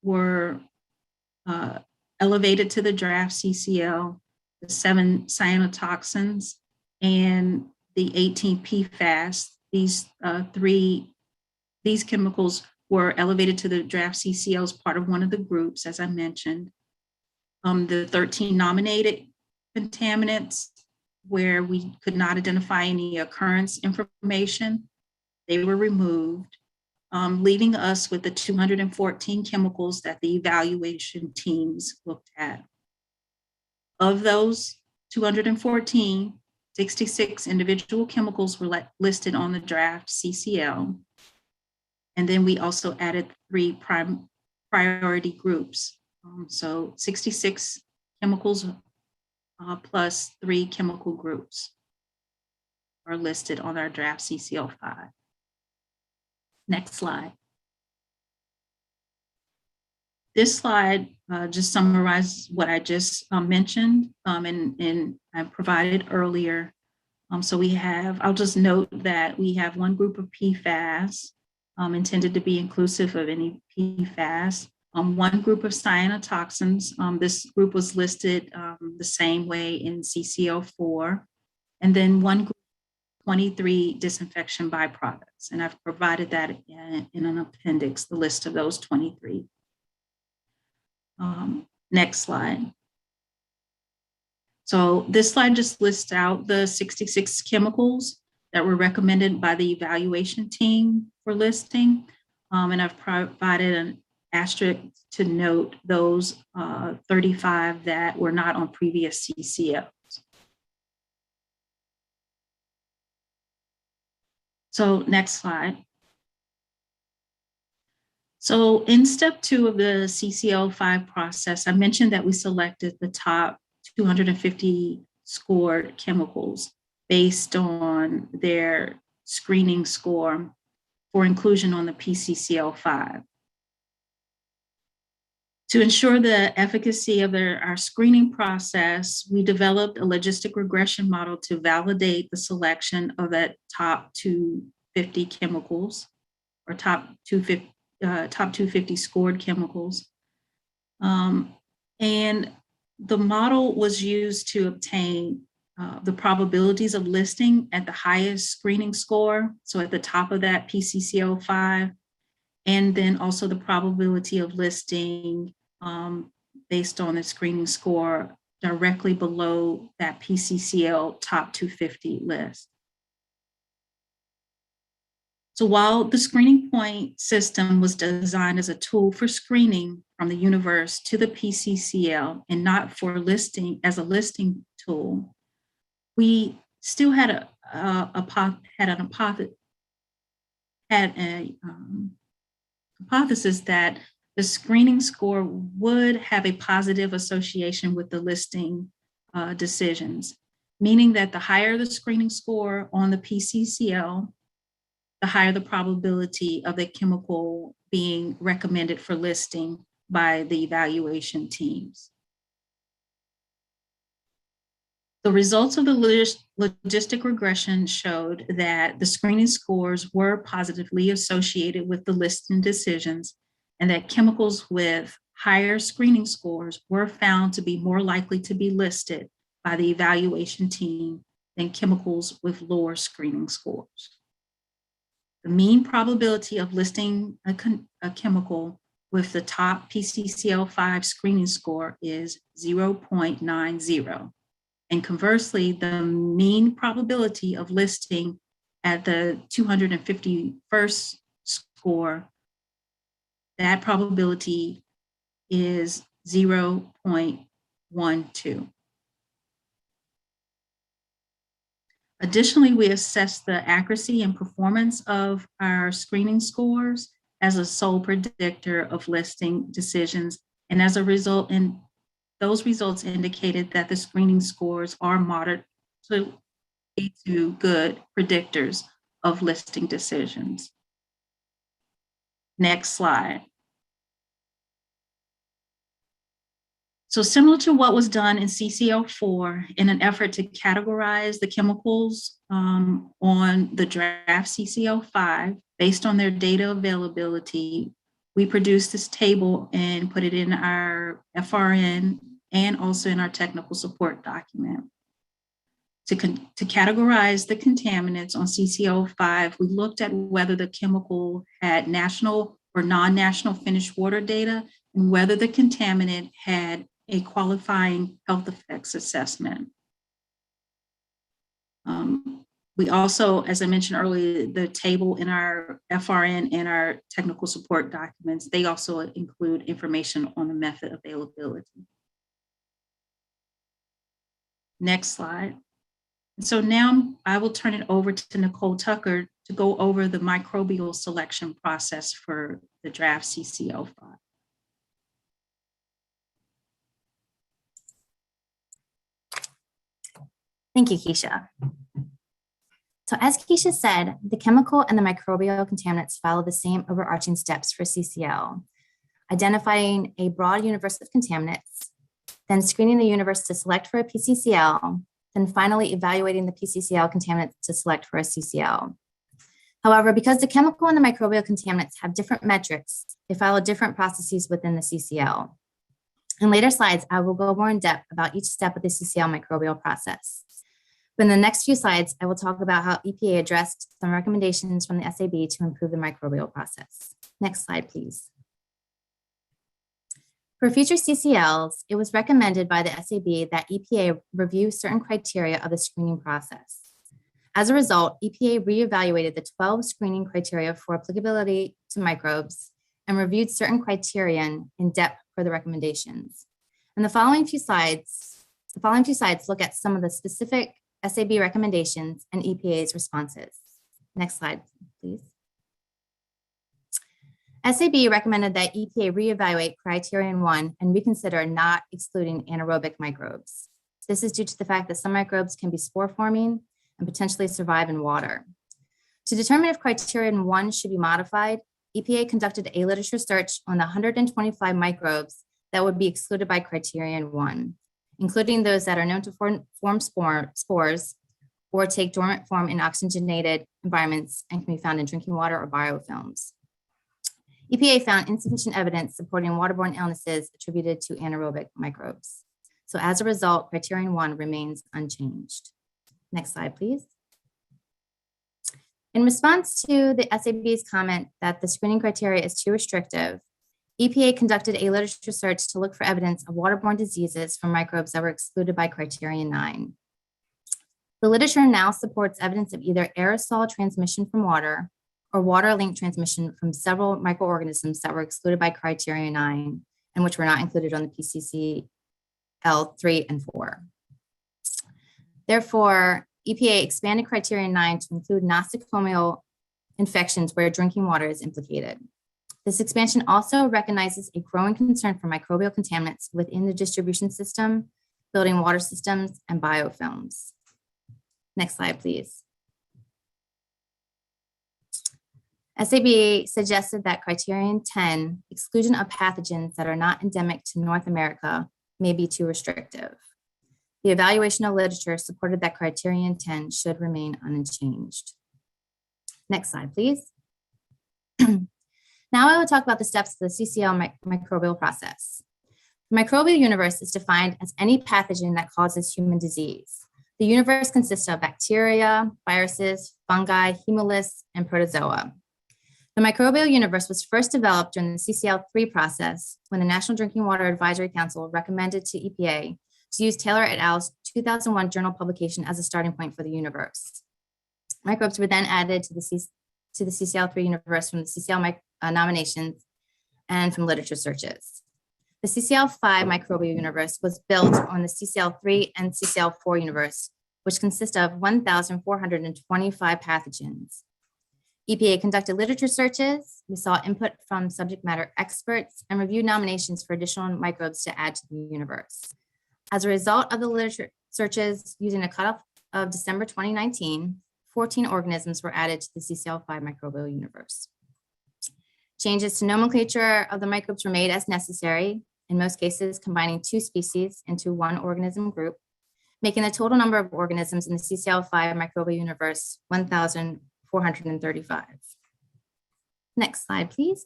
were elevated to the draft CCL, the 7 cyanotoxins, and the 18 PFAS. These chemicals were elevated to the draft CCL as part of one of the groups, as I mentioned. The 13 nominated contaminants, where we could not identify any occurrence information, they were removed, leaving us with the 214 chemicals that the evaluation teams looked at. Of those 214, 66 individual chemicals were listed on the draft CCL. And then we also added 3 priority groups. So 66 chemicals plus 3 chemical groups are listed on our draft CCL5. Next slide. This slide just summarizes what I just mentioned and I provided earlier. So we have, I'll just note that we have one group of PFAS intended to be inclusive of any PFAS. One group of cyanotoxins. This group was listed the same way in CCL4. And then one group, 23 disinfection byproducts. And I've provided that in an appendix, the list of those 23. Next slide. So this slide just lists out the 66 chemicals that were recommended by the evaluation team for listing. And I've provided an asterisk to note those 35 that were not on previous CCLs. So next slide. So in step 2 of the CCL5 process, I mentioned that we selected the top 250 scored chemicals based on their screening score for inclusion on the PCCL5. To ensure the efficacy of our screening process, we developed a logistic regression model to validate the selection of that top 250 chemicals or top 250 scored chemicals. And the model was used to obtain the probabilities of listing at the highest screening score, so at the top of that PCCL 5, and then also the probability of listing based on the screening score directly below that PCCL top 250 list. So while the screening point system was designed as a tool for screening from the universe to the PCCL and not for listing as a listing tool, we still had a hypothesis that the screening score would have a positive association with the listing decisions, meaning that the higher the screening score on the PCCL, the higher the probability of the chemical being recommended for listing by the evaluation teams. The results of the logistic regression showed that the screening scores were positively associated with the listing decisions, and that chemicals with higher screening scores were found to be more likely to be listed by the evaluation team than chemicals with lower screening scores. The mean probability of listing a chemical with the top PCCL 5 screening score is 0.90. And conversely, the mean probability of listing at the 251st score, that probability is 0.12. Additionally, we assessed the accuracy and performance of our screening scores as a sole predictor of listing decisions. And as a result, those results indicated that the screening scores are moderate to good predictors of listing decisions. Next slide. So similar to what was done in CCL4 in an effort to categorize the chemicals on the draft CCL5 based on their data availability, we produced this table and put it in our FRN and also in our technical support document. To categorize the contaminants on CCL5, we looked at whether the chemical had national or non-national finished water data and whether the contaminant had a qualifying health effects assessment. We also, as I mentioned earlier, the table in our FRN and our technical support documents, they also include information on the method availability. Next slide. So now I will turn it over to Nicole Tucker to go over the microbial selection process for the draft CCL5. Thank you, Keisha. So as Keisha said, the chemical and the microbial contaminants follow the same overarching steps for CCL, identifying a broad universe of contaminants, then screening the universe to select for a PCCL, then finally evaluating the PCCL contaminants to select for a CCL. However, because the chemical and the microbial contaminants have different metrics, they follow different processes within the CCL. In later slides, I will go more in depth about each step of the CCL microbial process. But in the next few slides, I will talk about how EPA addressed some recommendations from the SAB to improve the microbial process. Next slide, please. For future CCLs, it was recommended by the SAB that EPA review certain criteria of the screening process. As a result, EPA reevaluated the 12 screening criteria for applicability to microbes and reviewed certain criterion in depth for the recommendations. And the following few slides look at some of the specific SAB recommendations and EPA's responses. Next slide, please. SAB recommended that EPA reevaluate criterion 1 and reconsider not excluding anaerobic microbes. This is due to the fact that some microbes can be spore forming and potentially survive in water. To determine if criterion 1 should be modified, EPA conducted a literature search on the 125 microbes that would be excluded by criterion 1, including those that are known to form spores or take dormant form in oxygenated environments and can be found in drinking water or biofilms. EPA found insufficient evidence supporting waterborne illnesses attributed to anaerobic microbes. So as a result, criterion 1 remains unchanged. Next slide, please. In response to the SAB's comment that the screening criteria is too restrictive, EPA conducted a literature search to look for evidence of waterborne diseases from microbes that were excluded by criterion 9. The literature now supports evidence of either aerosol transmission from water or water-linked transmission from several microorganisms that were excluded by criterion 9 and which were not included on the PCCL 3 and 4. Therefore, EPA expanded criterion 9 to include nosocomial infections where drinking water is implicated. This expansion also recognizes a growing concern for microbial contaminants within the distribution system, building water systems, and biofilms. Next slide, please. SAB suggested that criterion 10, exclusion of pathogens that are not endemic to North America, may be too restrictive. The evaluation of literature supported that criterion 10 should remain unchanged. Next slide, please. Now I will talk about the steps of the CCL microbial process. The microbial universe is defined as any pathogen that causes human disease. The universe consists of bacteria, viruses, fungi, hemolysts, and protozoa. The microbial universe was first developed during the CCL3 process when the National Drinking Water Advisory Council recommended to EPA to use Taylor et al.'s 2001 journal publication as a starting point for the universe. Microbes were then added to the CCL3 universe from the CCL nominations and from literature searches. The CCL5 microbial universe was built on the CCL3 and CCL4 universe, which consist of 1,425 pathogens. EPA conducted literature searches, we saw input from subject matter experts, and reviewed nominations for additional microbes to add to the universe. As a result of the literature searches using a cutoff of December 2019, 14 organisms were added to the CCL5 microbial universe. Changes to nomenclature of the microbes were made as necessary, in most cases combining 2 species into 1 organism group, making the total number of organisms in the CCL5 microbial universe 1,435. Next slide, please.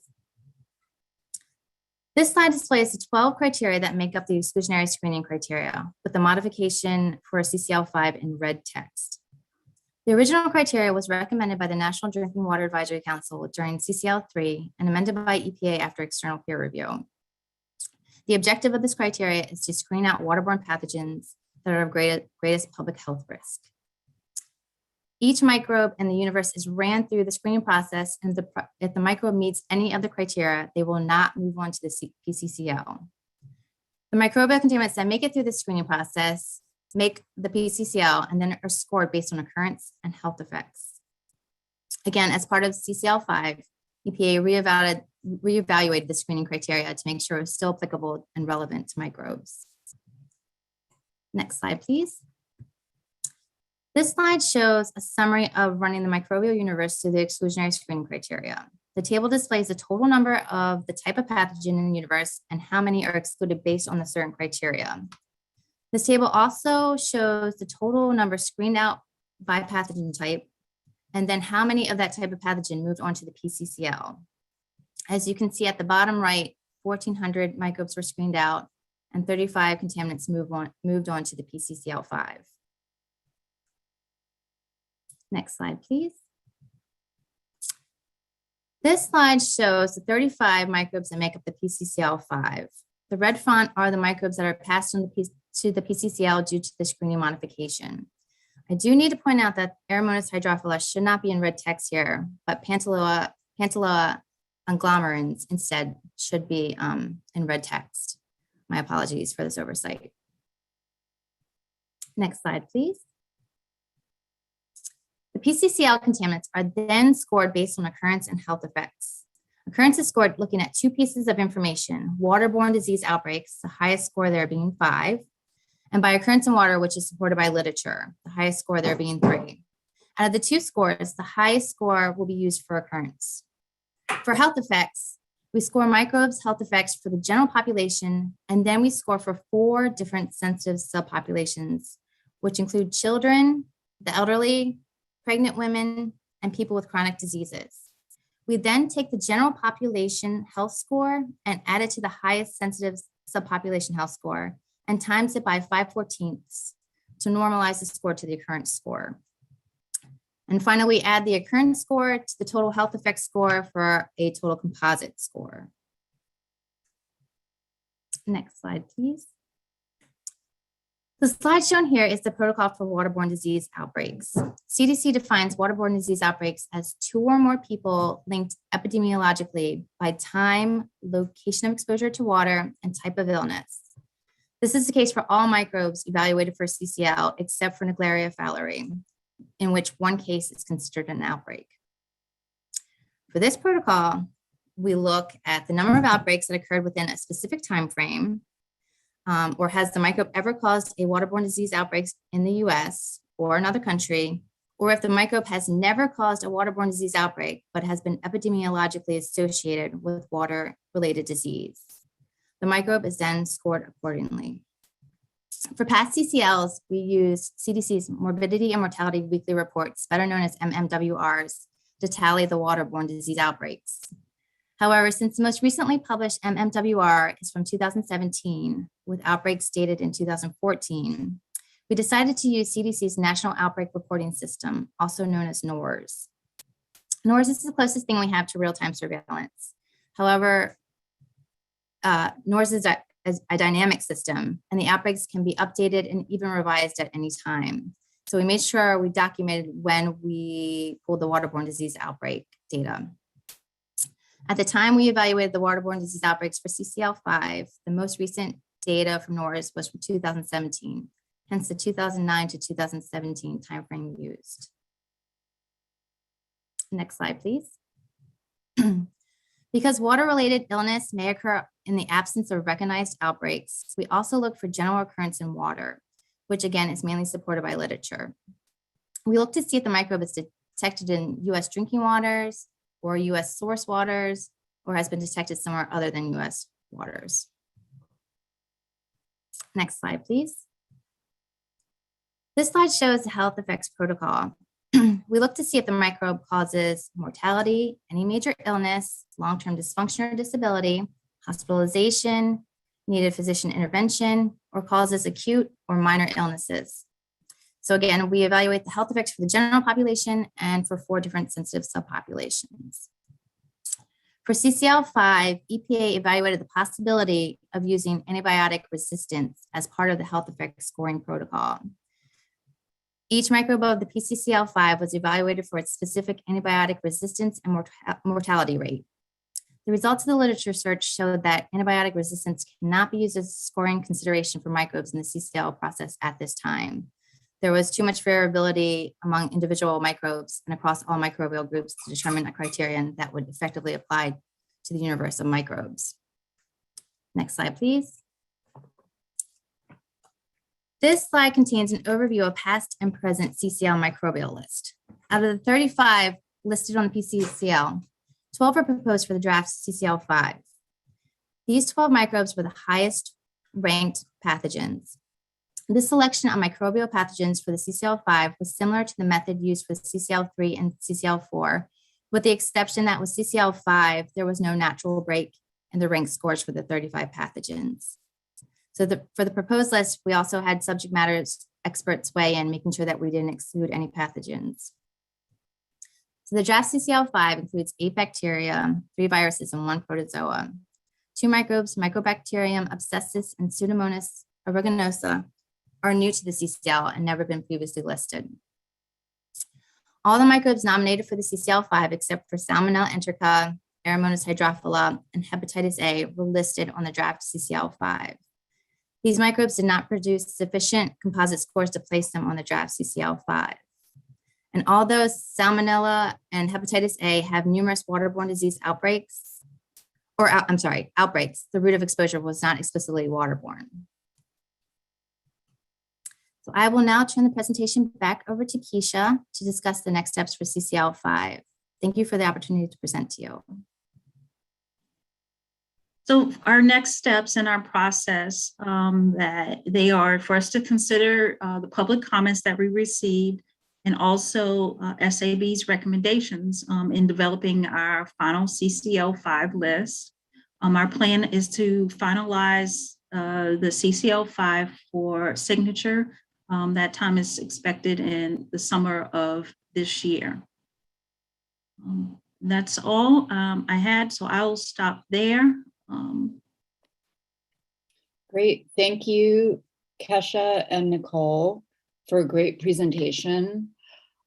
This slide displays the 12 criteria that make up the exclusionary screening criteria, with the modification for CCL5 in red text. The original criteria was recommended by the National Drinking Water Advisory Council during CCL3 and amended by EPA after external peer review. The objective of this criteria is to screen out waterborne pathogens that are of greatest public health risk. Each microbe in the universe is ran through the screening process, and if the microbe meets any of the criteria, they will not move on to the PCCL. The microbial contaminants that make it through the screening process make the PCCL and then are scored based on occurrence and health effects. Again, as part of CCL5, EPA reevaluated the screening criteria to make sure it's still applicable and relevant to microbes. Next slide, please. This slide shows a summary of running the microbial universe through the exclusionary screening criteria. The table displays the total number of the type of pathogen in the universe and how many are excluded based on the certain criteria. This table also shows the total number screened out by pathogen type, and then how many of that type of pathogen moved on to the PCCL. As you can see at the bottom right, 1,400 microbes were screened out and 35 contaminants moved on to the PCCL5. Next slide, please. This slide shows the 35 microbes that make up the PCCL5. The red font are the microbes that are passed on to the PCCL due to the screening modification. I do need to point out that Aeromonas hydrophila should not be in red text here, but Pantelloa unglomerans instead should be in red text. My apologies for this oversight. Next slide, please. The PCCL contaminants are then scored based on occurrence and health effects. Occurrence is scored looking at 2 pieces of information: waterborne disease outbreaks, the highest score there being 5, and by occurrence in water, which is supported by literature, the highest score there being 3. Out of the 2 scores, the highest score will be used for occurrence. For health effects, we score microbes' health effects for the general population, and then we score for 4 different sensitive subpopulations, which include children, the elderly, pregnant women, and people with chronic diseases. We then take the general population health score and add it to the highest sensitive subpopulation health score and times it by 5/14 to normalize the score to the occurrence score. And finally, we add the occurrence score to the total health effect score for a total composite score. Next slide, please. The slide shown here is the protocol for waterborne disease outbreaks. CDC defines waterborne disease outbreaks as 2 or more people linked epidemiologically by time, location of exposure to water, and type of illness. This is the case for all microbes evaluated for CCL except for Naegleria fowleri, in which one case is considered an outbreak. For this protocol, we look at the number of outbreaks that occurred within a specific time frame, or has the microbe ever caused a waterborne disease outbreak in the US or another country, or if the microbe has never caused a waterborne disease outbreak, but has been epidemiologically associated with water-related disease. The microbe is then scored accordingly. For past CCLs, we use CDC's Morbidity and Mortality Weekly Reports, better known as MMWRs, to tally the waterborne disease outbreaks. However, since the most recently published MMWR is from 2017, with outbreaks dated in 2014, we decided to use CDC's National Outbreak Reporting System, also known as NORS. NORS is the closest thing we have to real-time surveillance. However, NORS is a dynamic system, and the outbreaks can be updated and even revised at any time. So we made sure we documented when we pulled the waterborne disease outbreak data. At the time we evaluated the waterborne disease outbreaks for CCL5, the most recent data from NORS was from 2017, hence the 2009 to 2017 timeframe used. Next slide, please. Because water-related illness may occur in the absence of recognized outbreaks, we also look for general occurrence in water, which again is mainly supported by literature. We look to see if the microbe is detected in US drinking waters or US source waters, or has been detected somewhere other than US waters. Next slide, please. This slide shows the health effects protocol. We look to see if the microbe causes mortality, any major illness, long-term dysfunction or disability, hospitalization, needed physician intervention, or causes acute or minor illnesses. So again, we evaluate the health effects for the general population and for 4 different sensitive subpopulations. For CCL5, EPA evaluated the possibility of using antibiotic resistance as part of the health effects scoring protocol. Each microbe of the PCCL5 was evaluated for its specific antibiotic resistance and mortality rate. The results of the literature search showed that antibiotic resistance cannot be used as a scoring consideration for microbes in the CCL process at this time. There was too much variability among individual microbes and across all microbial groups to determine a criterion that would effectively apply to the universe of microbes. Next slide, please. This slide contains an overview of past and present CCL microbial list. Out of the 35 listed on the PCCL, 12 are proposed for the draft CCL5. These 12 microbes were the highest ranked pathogens. This selection of microbial pathogens for the CCL5 was similar to the method used for CCL3 and CCL4, with the exception that with CCL5, there was no natural break in the rank scores for the 35 pathogens. So for the proposed list, we also had subject matter experts weigh in, making sure that we didn't exclude any pathogens. So the draft CCL5 includes 8 bacteria, 3 viruses, and 1 protozoa. 2 microbes, Mycobacterium abscessus and Pseudomonas aeruginosa, are new to the CCL and never been previously listed. All the microbes nominated for the CCL5, except for Salmonella enterica, Aeromonas hydrophila, and hepatitis A, were listed on the draft CCL5. These microbes did not produce sufficient composite scores to place them on the draft CCL5. And although Salmonella and hepatitis A have numerous waterborne disease outbreaks, outbreaks, the route of exposure was not explicitly waterborne. So I will now turn the presentation back over to Keisha to discuss the next steps for CCL5. Thank you for the opportunity to present to you. So our next steps in our process, that they are for us to consider the public comments that we received and also SAB's recommendations in developing our final CCL5 list. Our plan is to finalize the CCL5 for signature. That time is expected in the summer of this year. That's all I had, so I'll stop there. Great. Thank you, Kesha and Nicole, for a great presentation.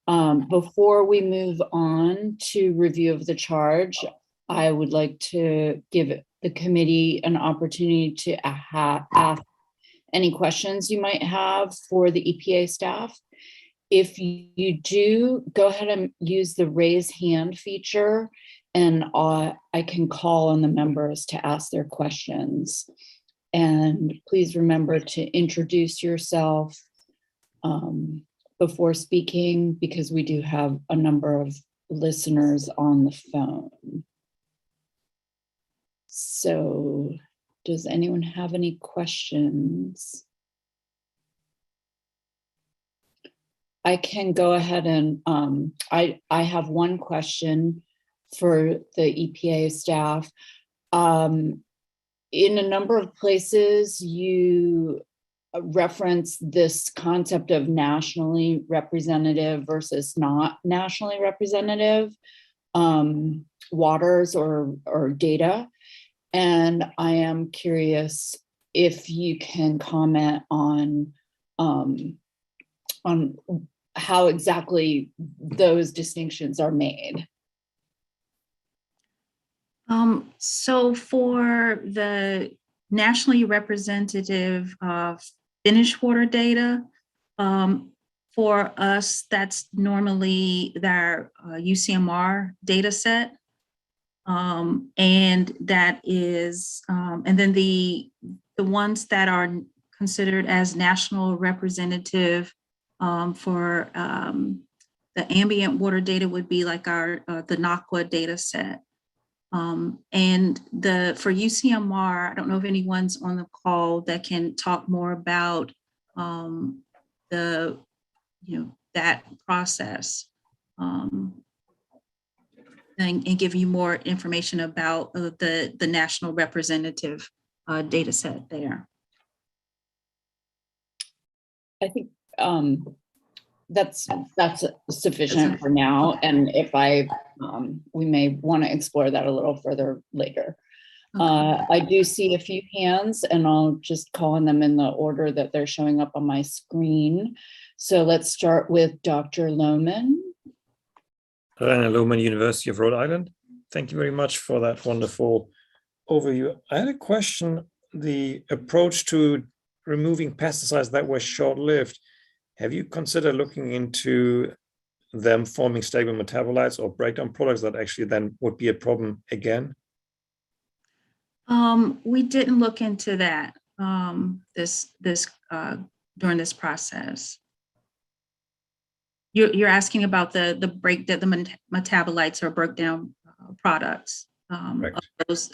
Before we move on to review of the charge, I would like to give the committee an opportunity to ask any questions you might have for the EPA staff. If you do, go ahead and use the raise hand feature, and I can call on the members to ask their questions. And please remember to introduce yourself before speaking, because we do have a number of listeners on the phone. So, does anyone have any questions? I can go ahead and I have one question for the EPA staff. In a number of places, you reference this concept of nationally representative versus not nationally representative waters or data. And I am curious if you can comment on how exactly those distinctions are made. So for the nationally representative finished water data, for us, that's normally their UCMR data set. And that is, and then the ones that are considered as national representative for the ambient water data would be like our the NAQUA data set. And for UCMR, I don't know if anyone's on the call that can talk more about that process and give you more information about the national representative data set there. I think that's sufficient for now. And if we may want to explore that a little further later. Okay. I do see a few hands, and I'll just call on them in the order that they're showing up on my screen. So let's start with Dr. Lohman. Rainer Lohman, University of Rhode Island. Thank you very much for that wonderful overview. I had a question. The approach to removing pesticides that were short-lived, have you considered looking into them forming stable metabolites or breakdown products that actually then would be a problem again? We didn't look into that during this process. You're asking about the metabolites or breakdown products of those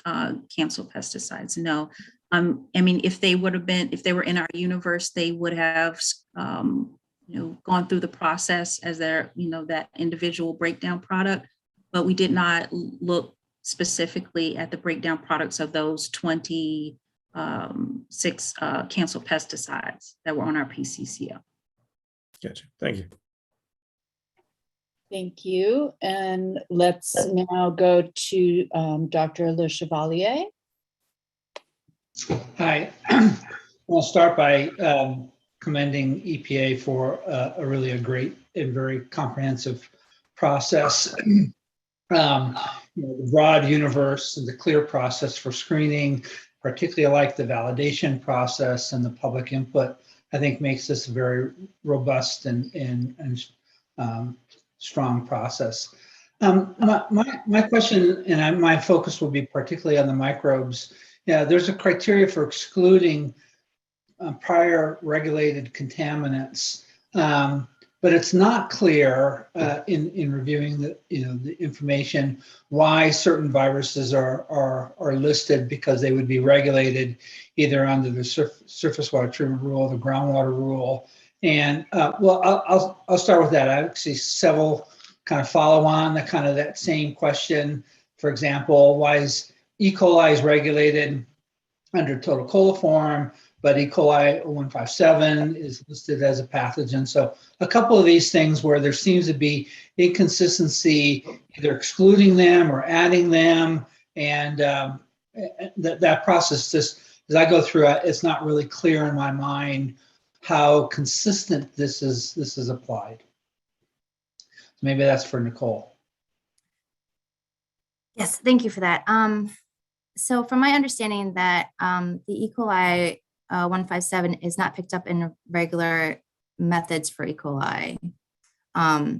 cancel pesticides. No, I mean, if they were in our universe, they would have gone through the process as their that individual breakdown product, but we did not look specifically at the breakdown products of those 26 cancel pesticides that were on our PCCL. Gotcha. Thank you. Thank you. And let's now go to Dr. Le Chevalier. Hi. I'll start by commending EPA for a great and very comprehensive process. The broad universe and the clear process for screening, particularly like the validation process and the public input, I think makes this a very robust and strong process. My question and my focus will be particularly on the microbes. Yeah, there's a criteria for excluding prior regulated contaminants, but it's not clear in reviewing the information why certain viruses are listed, because they would be regulated either under the surface water treatment rule, the groundwater rule. And well, I'll start with that. I actually several kind of follow on that same question. For example, why is E. coli is regulated under total coliform, but E. coli 0157 is listed as a pathogen. So a couple of these things where there seems to be inconsistency, either excluding them or adding them, and that process, just as I go through it, it's not really clear in my mind how consistent this is applied. Maybe that's for Nicole. Yes, thank you for that. So from my understanding that the E. coli 157 is not picked up in regular methods for E. coli. I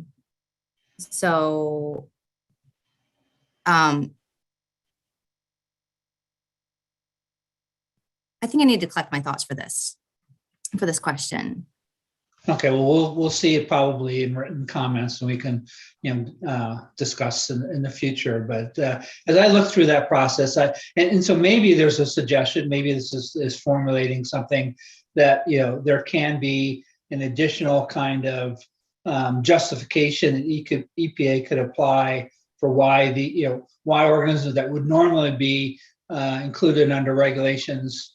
think I need to collect my thoughts for this question. Okay, well, we'll see it probably in written comments, and we can, discuss in the future. But as I look through that process, and so maybe there's a suggestion. Maybe this is formulating something that there can be an additional kind of justification that EPA could apply for why why organisms that would normally be included under regulations,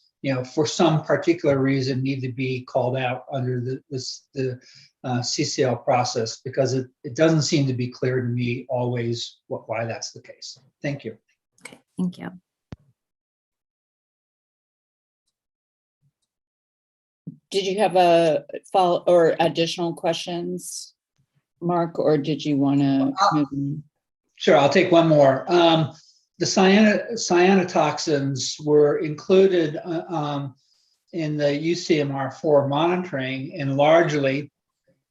for some particular reason need to be called out under the CCL process, because it doesn't seem to be clear to me always why that's the case. Thank you. Okay, thank you. Did you have a follow or additional questions, Mark, or did you want to move on? Sure, I'll take one more. The cyanotoxins were included in the UCMR4 monitoring, and largely,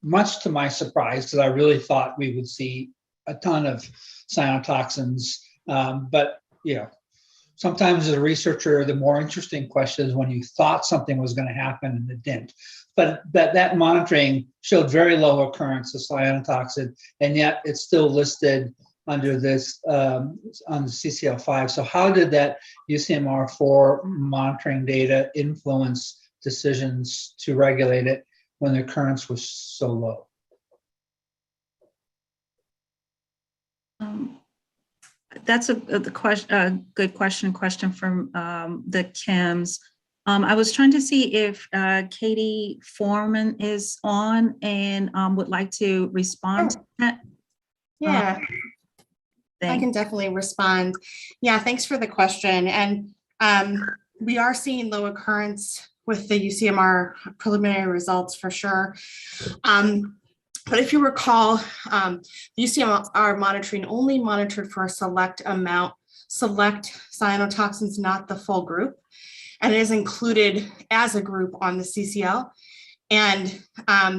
much to my surprise, because I really thought we would see a ton of cyanotoxins. But sometimes as a researcher, the more interesting question is when you thought something was going to happen and it didn't. But that monitoring showed very low occurrence of cyanotoxin, and yet it's still listed under this on the CCL5. So how did that UCMR4 monitoring data influence decisions to regulate it when the occurrence was so low? That's a good question from the Kims. I was trying to see if Katie Foreman is on and would like to respond to that. Yeah. I can definitely respond. Yeah, thanks for the question. And we are seeing low occurrence with the UCMR preliminary results for sure. But if you recall, the UCMR monitoring only monitored for a select cyanotoxins, not the full group, and it is included as a group on the CCL. And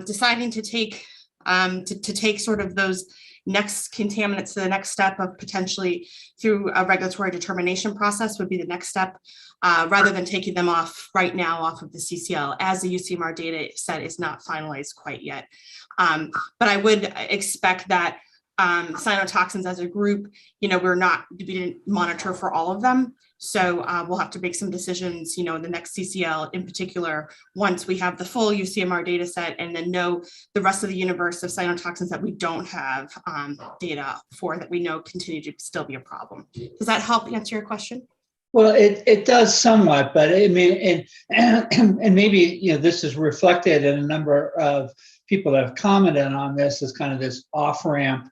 deciding to take sort of those next contaminants to the next step of potentially through a regulatory determination process would be the next step, rather than taking them off right now off of the CCL, as the UCMR data set is not finalized quite yet. But I would expect that cyanotoxins as a group, we didn't monitor for all of them. So we'll have to make some decisions, in the next CCL in particular, once we have the full UCMR data set and then know the rest of the universe of cyanotoxins that we don't have data for, that we know continue to still be a problem. Does that help answer your question? Well, it does somewhat, but I mean, and maybe, this is reflected in a number of people that have commented on this as kind of this off-ramp.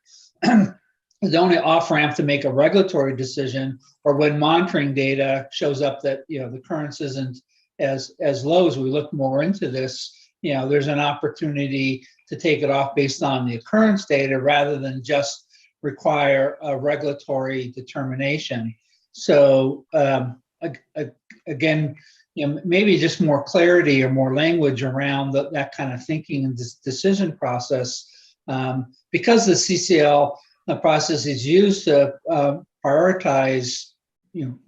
The only off-ramp to make a regulatory decision, or when monitoring data shows up that the occurrence isn't as low as we look more into this, there's an opportunity to take it off based on the occurrence data rather than just require a regulatory determination. So again, maybe just more clarity or more language around that kind of thinking and decision process, because the CCL process is used to prioritize,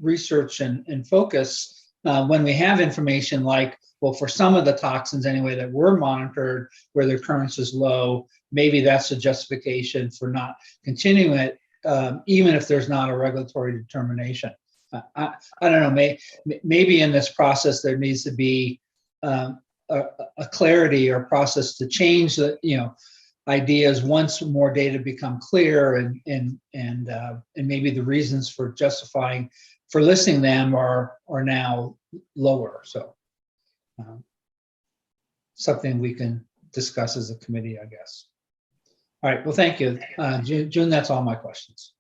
research and focus. When we have information like, well, for some of the toxins anyway that were monitored where the occurrence is low, maybe that's a justification for not continuing it, even if there's not a regulatory determination. I don't know, maybe in this process there needs to be a clarity or process to change the, ideas once more data become clear, and maybe the reasons for justifying for listing them are now lower. So something we can discuss as a committee, I guess. All right, well, thank you. June, that's all my questions.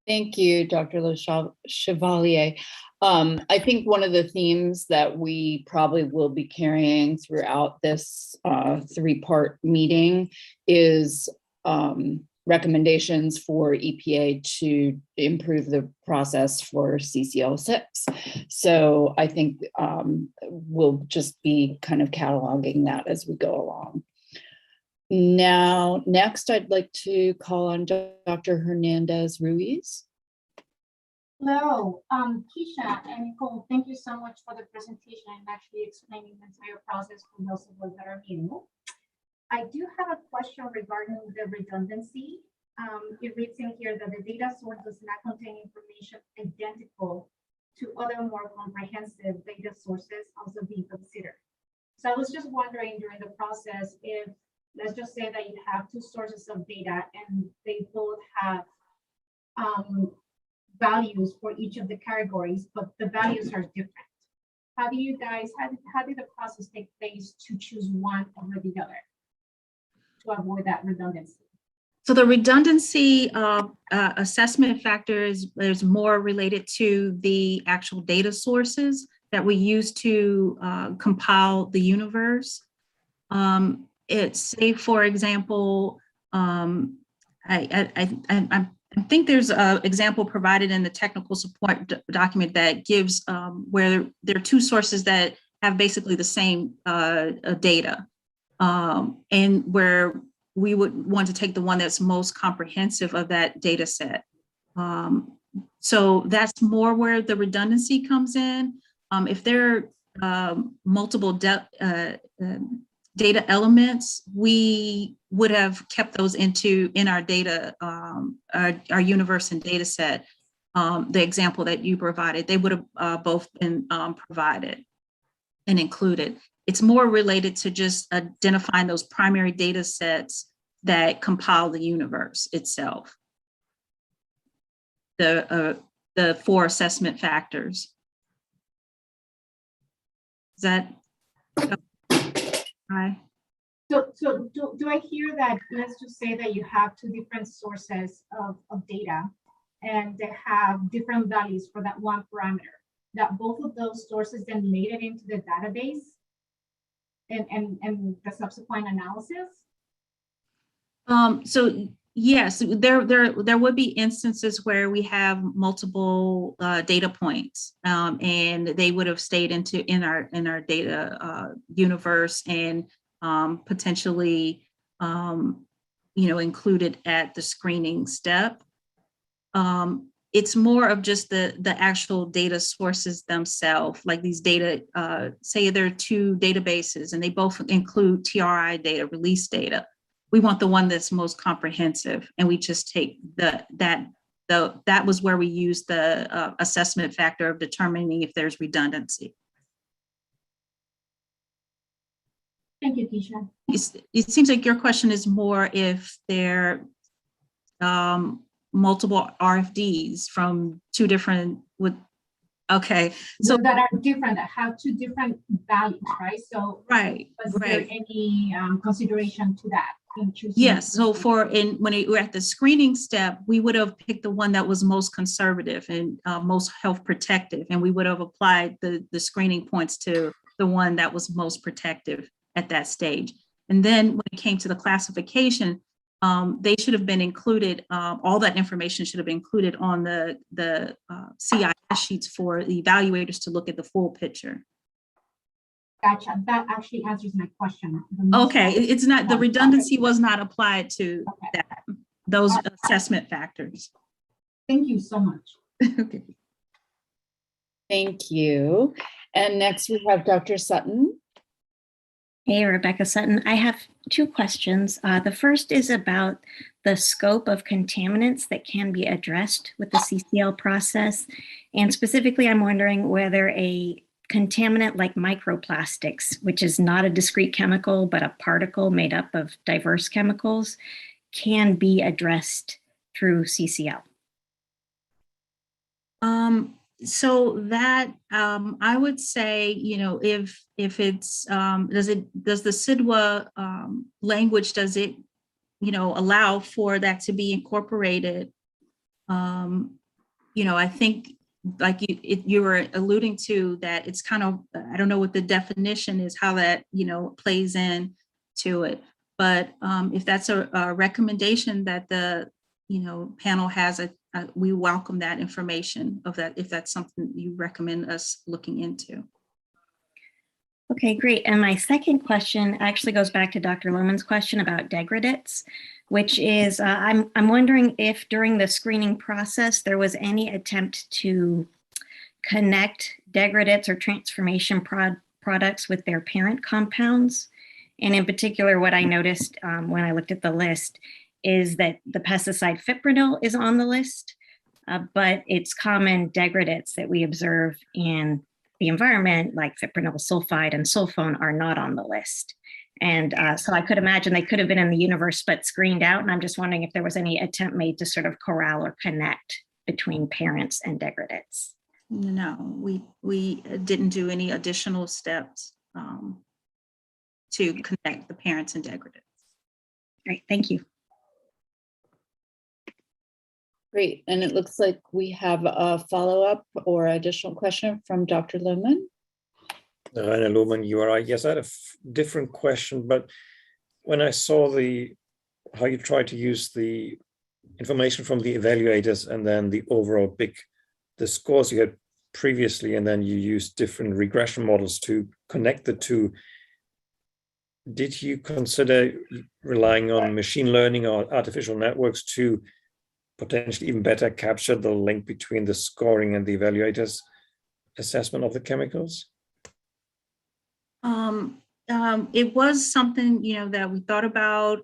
Thank you, Dr. Le Chevalier. I think one of the themes that we probably will be carrying throughout this three-part meeting is recommendations for EPA to improve the process for CCL 6. So I think we'll just be kind of cataloging that as we go along. Now, next, I'd like to call on Dr. Hernandez Ruiz. Hello, Keisha and Nicole, thank you so much for the presentation and actually explaining the entire process for those of us that are new. I do have a question regarding the redundancy. It reads in here that the data source does not contain information identical to other more comprehensive data sources also being considered. So I was just wondering during the process if, let's just say that you have two sources of data and they both have values for each of the categories, but the values are different. How do you guys, how did the process take place to choose one over the other to avoid that redundancy? So the redundancy assessment factor is more related to the actual data sources that we use to compile the universe. It's say, for example, I think there's an example provided in the technical support document that gives where there are two sources that have basically the same data, and where we would want to take the one that's most comprehensive of that data set. So that's more where the redundancy comes in. If there are multiple data elements, we would have kept those in our data, our universe and data set. The example that you provided, they would have both been provided and included. It's more related to just identifying those primary data sets that compile the universe itself. The 4 assessment factors. Is that right? So do I hear that, let's just say that you have two different sources of data and they have different values for that one parameter, that both of those sources then made it into the database and the subsequent analysis? So yes, there would be instances where we have multiple data points, and they would have stayed in our data universe and potentially included at the screening step. It's more of just the actual data sources themselves, like these data, say there are 2 databases and they both include TRI data, release data. We want the one that's most comprehensive, and we just take that was where we use the assessment factor of determining if there's redundancy. Thank you, Keisha. It seems like your question is more if there multiple RFDs from 2 different okay. So that are different, that have 2 different values, right? So right. Was there any consideration to that? Yes, so when we're at the screening step, we would have picked the one that was most conservative and most health protective, and we would have applied the screening points to the one that was most protective at that stage. And then when it came to the classification, they should have been included, all that information should have been included on the CIS sheets for the evaluators to look at the full picture. Gotcha. That actually answers my question. Okay, it's not, the redundancy was not applied to those assessment factors. Thank you so much. Okay. Thank you. And next we have Dr. Sutton. Hey, Rebecca Sutton. I have 2 questions. The first is about the scope of contaminants that can be addressed with the CCL process. And specifically, I'm wondering whether a contaminant like microplastics, which is not a discrete chemical, but a particle made up of diverse chemicals, can be addressed through CCL. So that I would say, you know, if it's does the CIDWA language, does it, you know, allow for that to be incorporated? You know, I think like you were alluding to that it's kind of, I don't know what the definition is, how that, you know, plays in to it. But if that's a recommendation that the, you know, panel has, we welcome that information of that, if that's something you recommend us looking into. Okay, great. And my second question actually goes back to Dr. Lohman's question about degradates, which is I'm wondering if during the screening process there was any attempt to connect degradates or transformation products with their parent compounds. And in particular, what I noticed when I looked at the list is that the pesticide fipronil is on the list, but it's common degradates that we observe in the environment, like fipronil sulfide and sulfone, are not on the list. And so I could imagine they could have been in the universe, but screened out. And I'm just wondering if there was any attempt made to sort of corral or connect between parents and degradates. No, we didn't do any additional steps to connect the parents and degradates. Great, thank you. Great, and it looks like we have a follow-up or additional question from Dr. Lohman. Rainer Lohmann, you are right. Yes, I had a different question, but when I saw how you try to use the information from the evaluators and then the overall the scores you had previously, and then you used different regression models to connect the two, did you consider relying on machine learning or artificial networks to potentially even better capture the link between the scoring and the evaluators' assessment of the chemicals? It was something, you know, that we thought about.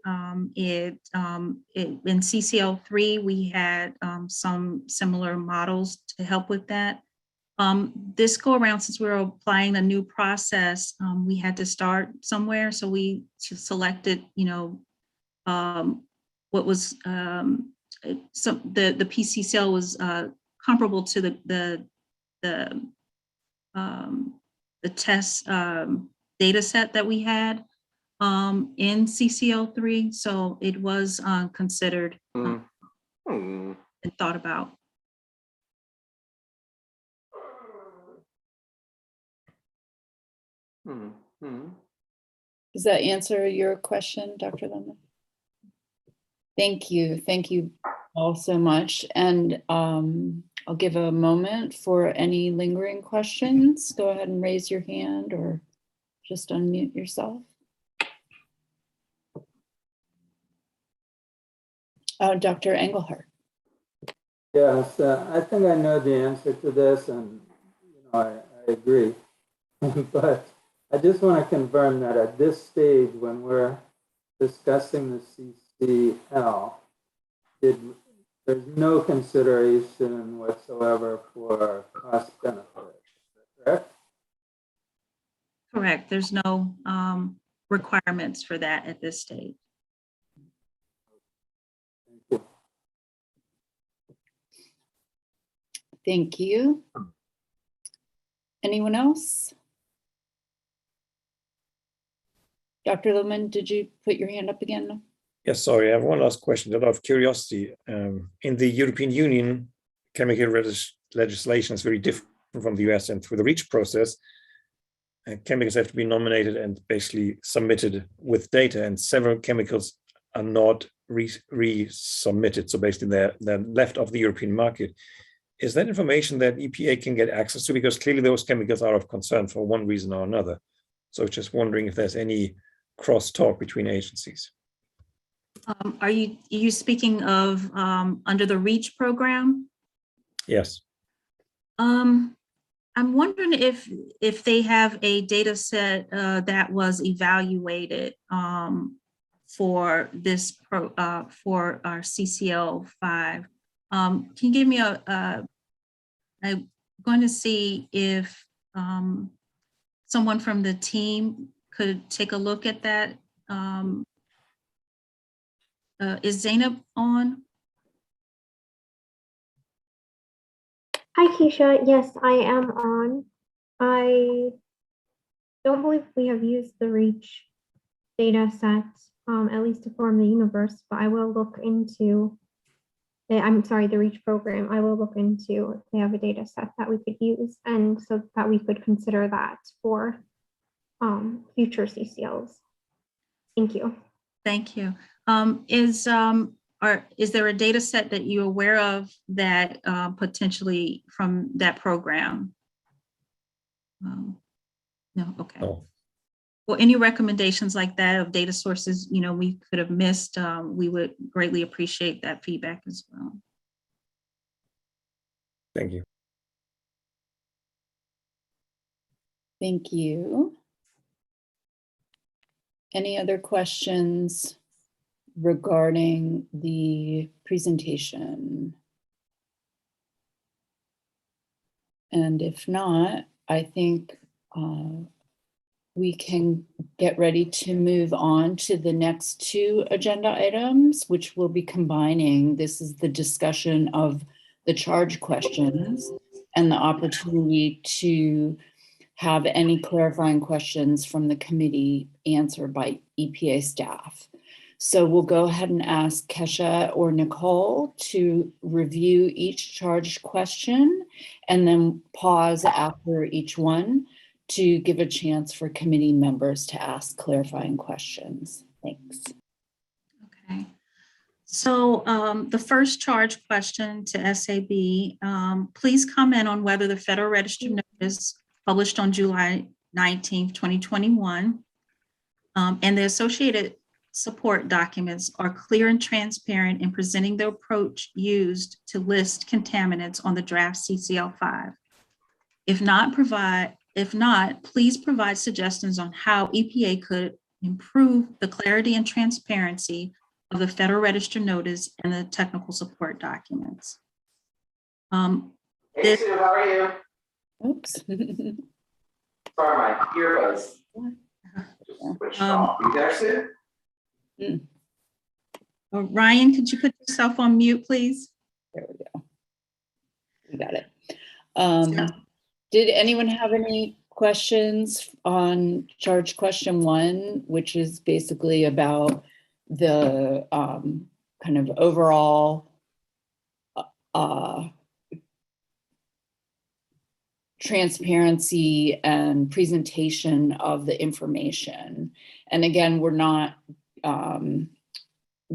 In CCL3, we had some similar models to help with that. This go around, since we were applying a new process, we had to start somewhere. So we selected, you know, what was the PCCL was comparable to the test data set that we had in CCL3. So it was considered and thought about. Does that answer your question, Dr. Lohmann? Thank you. Thank you all so much. And I'll give a moment for any lingering questions. Go ahead and raise your hand or just unmute yourself. Dr. Engelhardt. Yes, I think I know the answer to this, and I agree. But I just want to confirm that at this stage, when we're discussing the CCL, there's no consideration whatsoever for cost benefit, correct? Correct. There's no requirements for that at this stage. Thank you. Anyone else? Dr. Lohmann, did you put your hand up again? Yes, sorry, I have one last question out of curiosity. In the European Union, chemical legislation is very different from the US, and through the REACH process, chemicals have to be nominated and basically submitted with data, and several chemicals are not resubmitted. So basically they're left off the European market. Is that information that EPA can get access to? Because clearly those chemicals are of concern for one reason or another. So just wondering if there's any cross-talk between agencies. Are you speaking of under the REACH program? Yes. I'm wondering if they have a data set that was evaluated for this for our CCL5. Can you give me I'm going to see if someone from the team could take a look at that. Is Zainab on? Hi, Keisha. Yes, I am on. I don't believe we have used the REACH data set, at least to form the universe, but I will look into I'm sorry, the REACH program. I will look into if they have a data set that we could use, and so that we could consider that for future CCLs. Thank you. Thank you. Is there a data set that you're aware of that potentially from that program? No, okay. No. Well, any recommendations like that of data sources, we could have missed, we would greatly appreciate that feedback as well. Thank you. Thank you. Any other questions regarding the presentation? And if not, I think we can get ready to move on to the next two agenda items, which will be combining. This is the discussion of the charge questions and the opportunity to have any clarifying questions from the committee answered by EPA staff. So we'll go ahead and ask Kesha or Nicole to review each charged question and then pause after each one to give a chance for committee members to ask clarifying questions. Thanks. Okay. So the first charge question to SAB, please comment on whether the Federal Register notice published on July 19th, 2021, and the associated support documents are clear and transparent in presenting the approach used to list contaminants on the draft CCL5. If not, please provide suggestions on how EPA could improve the clarity and transparency of the Federal Register notice and the technical support documents. Hey Sue, how are you? Oops. Sorry, my earbuds just switched off. You there, Sue? Ryan, could you put yourself on mute, please? There we go. We got it. Did anyone have any questions on charge question 1, which is basically about the kind of overall transparency and presentation of the information? And again, we're not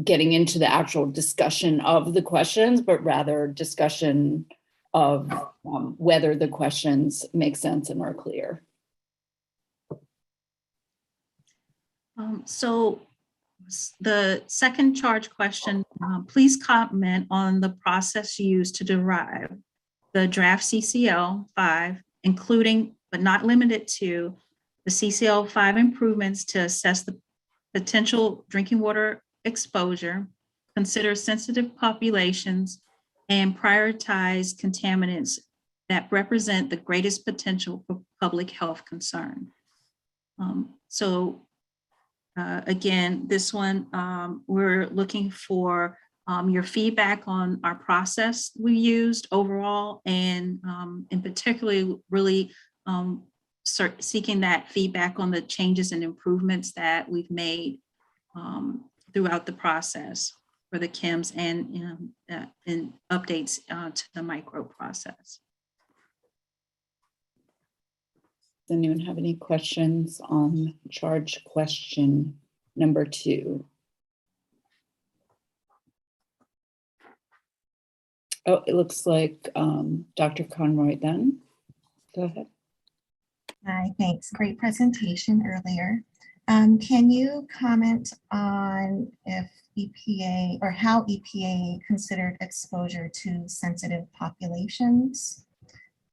getting into the actual discussion of the questions, but rather discussion of whether the questions make sense and are clear. So the second charge question, please comment on the process used to derive the draft CCL5, including but not limited to the CCL5 improvements to assess the potential drinking water exposure, consider sensitive populations, and prioritize contaminants that represent the greatest potential for public health concern. Again, this one, we're looking for your feedback on our process we used overall, and in particularly really seeking that feedback on the changes and improvements that we've made throughout the process for the chems and updates to the micro process. Does anyone have any questions on charge question number 2? Oh, it looks like Dr. Conroy then. Go ahead. Hi, thanks. Great presentation earlier. Can you comment on if EPA or how EPA considered exposure to sensitive populations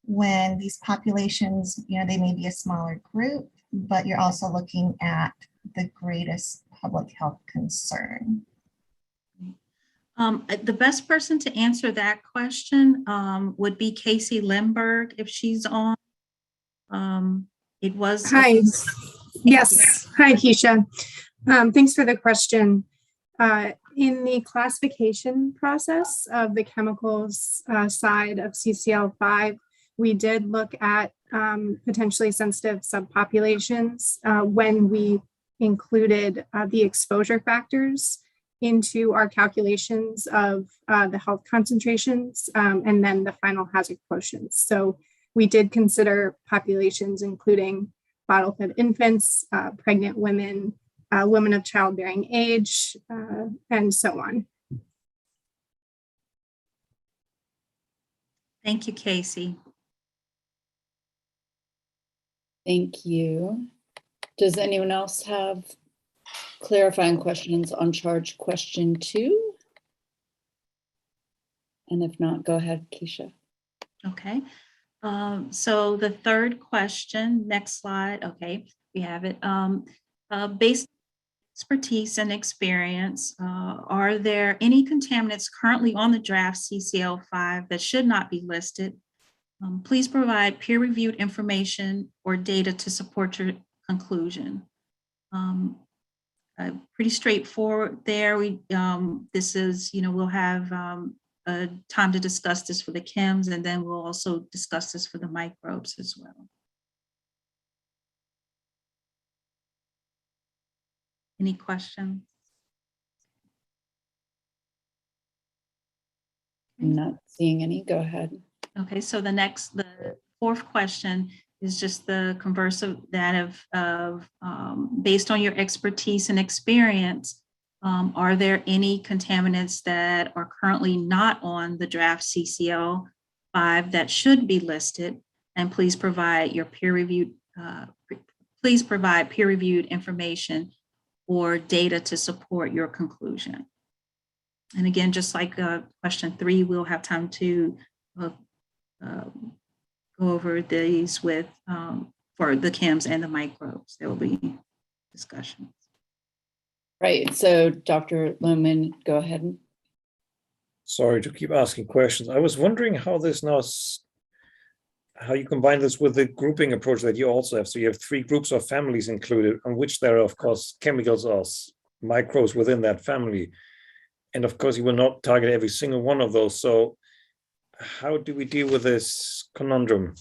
when these populations, they may be a smaller group, but you're also looking at the greatest public health concern? The best person to answer that question would be Casey Lindberg, if she's on. It was. Hi. Yes. Hi, Keisha. Thanks for the question. In the classification process of the chemicals side of CCL5, we did look at potentially sensitive subpopulations when we included the exposure factors into our calculations of the health concentrations and then the final hazard quotients. So we did consider populations including bottle-fed infants, pregnant women, women of childbearing age, and so on. Thank you, Casey. Thank you. Does anyone else have clarifying questions on charge question 2? And if not, go ahead, Keisha. Okay. So the third question, next slide. Okay, we have it. Based on expertise and experience, are there any contaminants currently on the draft CCL5 that should not be listed? Please provide peer-reviewed information or data to support your conclusion. Pretty straightforward there. This is, we'll have time to discuss this for the chems, and then we'll also discuss this for the microbes as well. Any questions? I'm not seeing any. Go ahead. Okay, so the fourth question is just the converse of that of based on your expertise and experience, are there any contaminants that are currently not on the draft CCL5 that should be listed? And please provide your peer-reviewed information or data to support your conclusion. And again, just like question 3, we'll have time to go over these with for the chems and the microbes. There will be discussions. Right. So Dr. Lohman, go ahead. Sorry to keep asking questions. I was wondering how you combine this with the grouping approach that you also have. So you have 3 groups of families included, on which there are, of course, chemicals or microbes within that family. And of course, you will not target every single one of those. So how do we deal with this conundrum?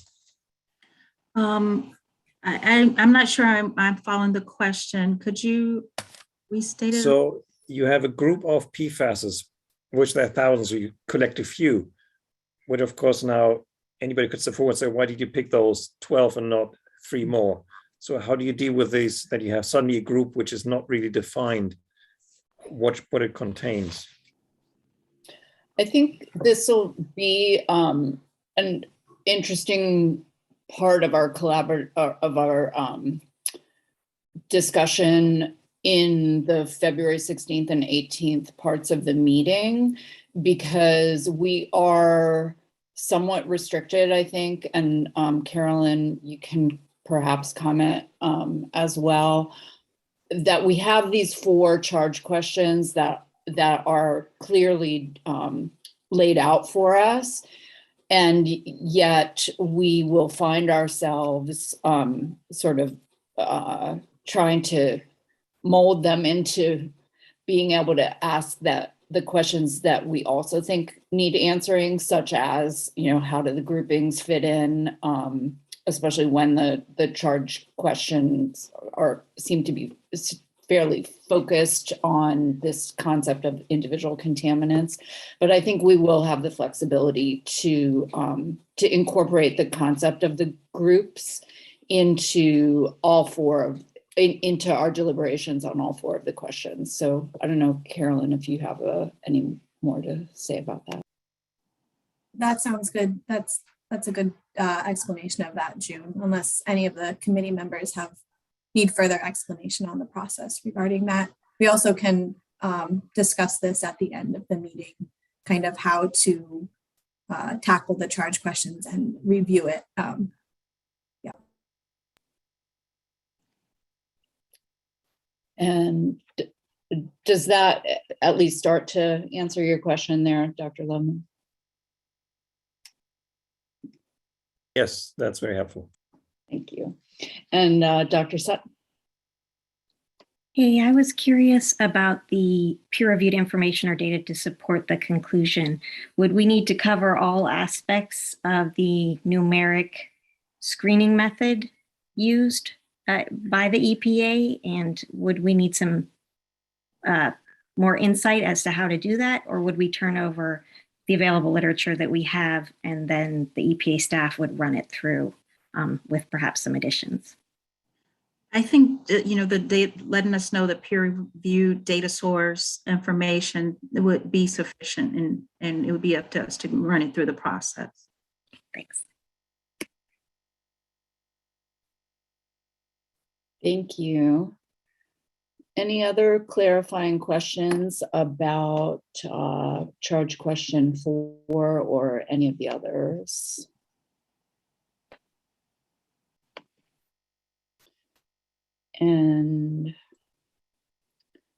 I'm not sure I'm following the question. Could you restate it? So you have a group of PFASs, which there are thousands, so you collect a few, which of course now anybody could step forward and say, why did you pick those 12 and not 3 more? So how do you deal with this, that you have suddenly a group which is not really defined what it contains? I think this will be an interesting part of our discussion in the February 16th and 18th parts of the meeting, because we are somewhat restricted, I think, and Carolyn, you can perhaps comment as well, that we have these 4 charge questions that are clearly laid out for us, and yet we will find ourselves sort of trying to mold them into being able to ask the questions that we also think need answering, such as, how do the groupings fit in, especially when the charge questions seem to be fairly focused on this concept of individual contaminants. But I think we will have the flexibility to incorporate the concept of the groups into into our deliberations on all 4 of the questions. So I don't know, Carolyn, if you have any more to say about that. That sounds good. That's a good explanation of that, June, unless any of the committee members need further explanation on the process regarding that. We also can discuss this at the end of the meeting, kind of how to tackle the charge questions and review it. Yeah. And does that at least start to answer your question there, Dr. Lohman? Yes, that's very helpful. Thank you. And Dr. Sutton? Hey, I was curious about the peer-reviewed information or data to support the conclusion. Would we need to cover all aspects of the numeric screening method used by the EPA? And would we need some more insight as to how to do that? Or would we turn over the available literature that we have and then the EPA staff would run it through with perhaps some additions? I think, letting us know that peer-reviewed data source information would be sufficient and it would be up to us to run it through the process. Thanks. Thank you. Any other clarifying questions about charge question 4 or any of the others? And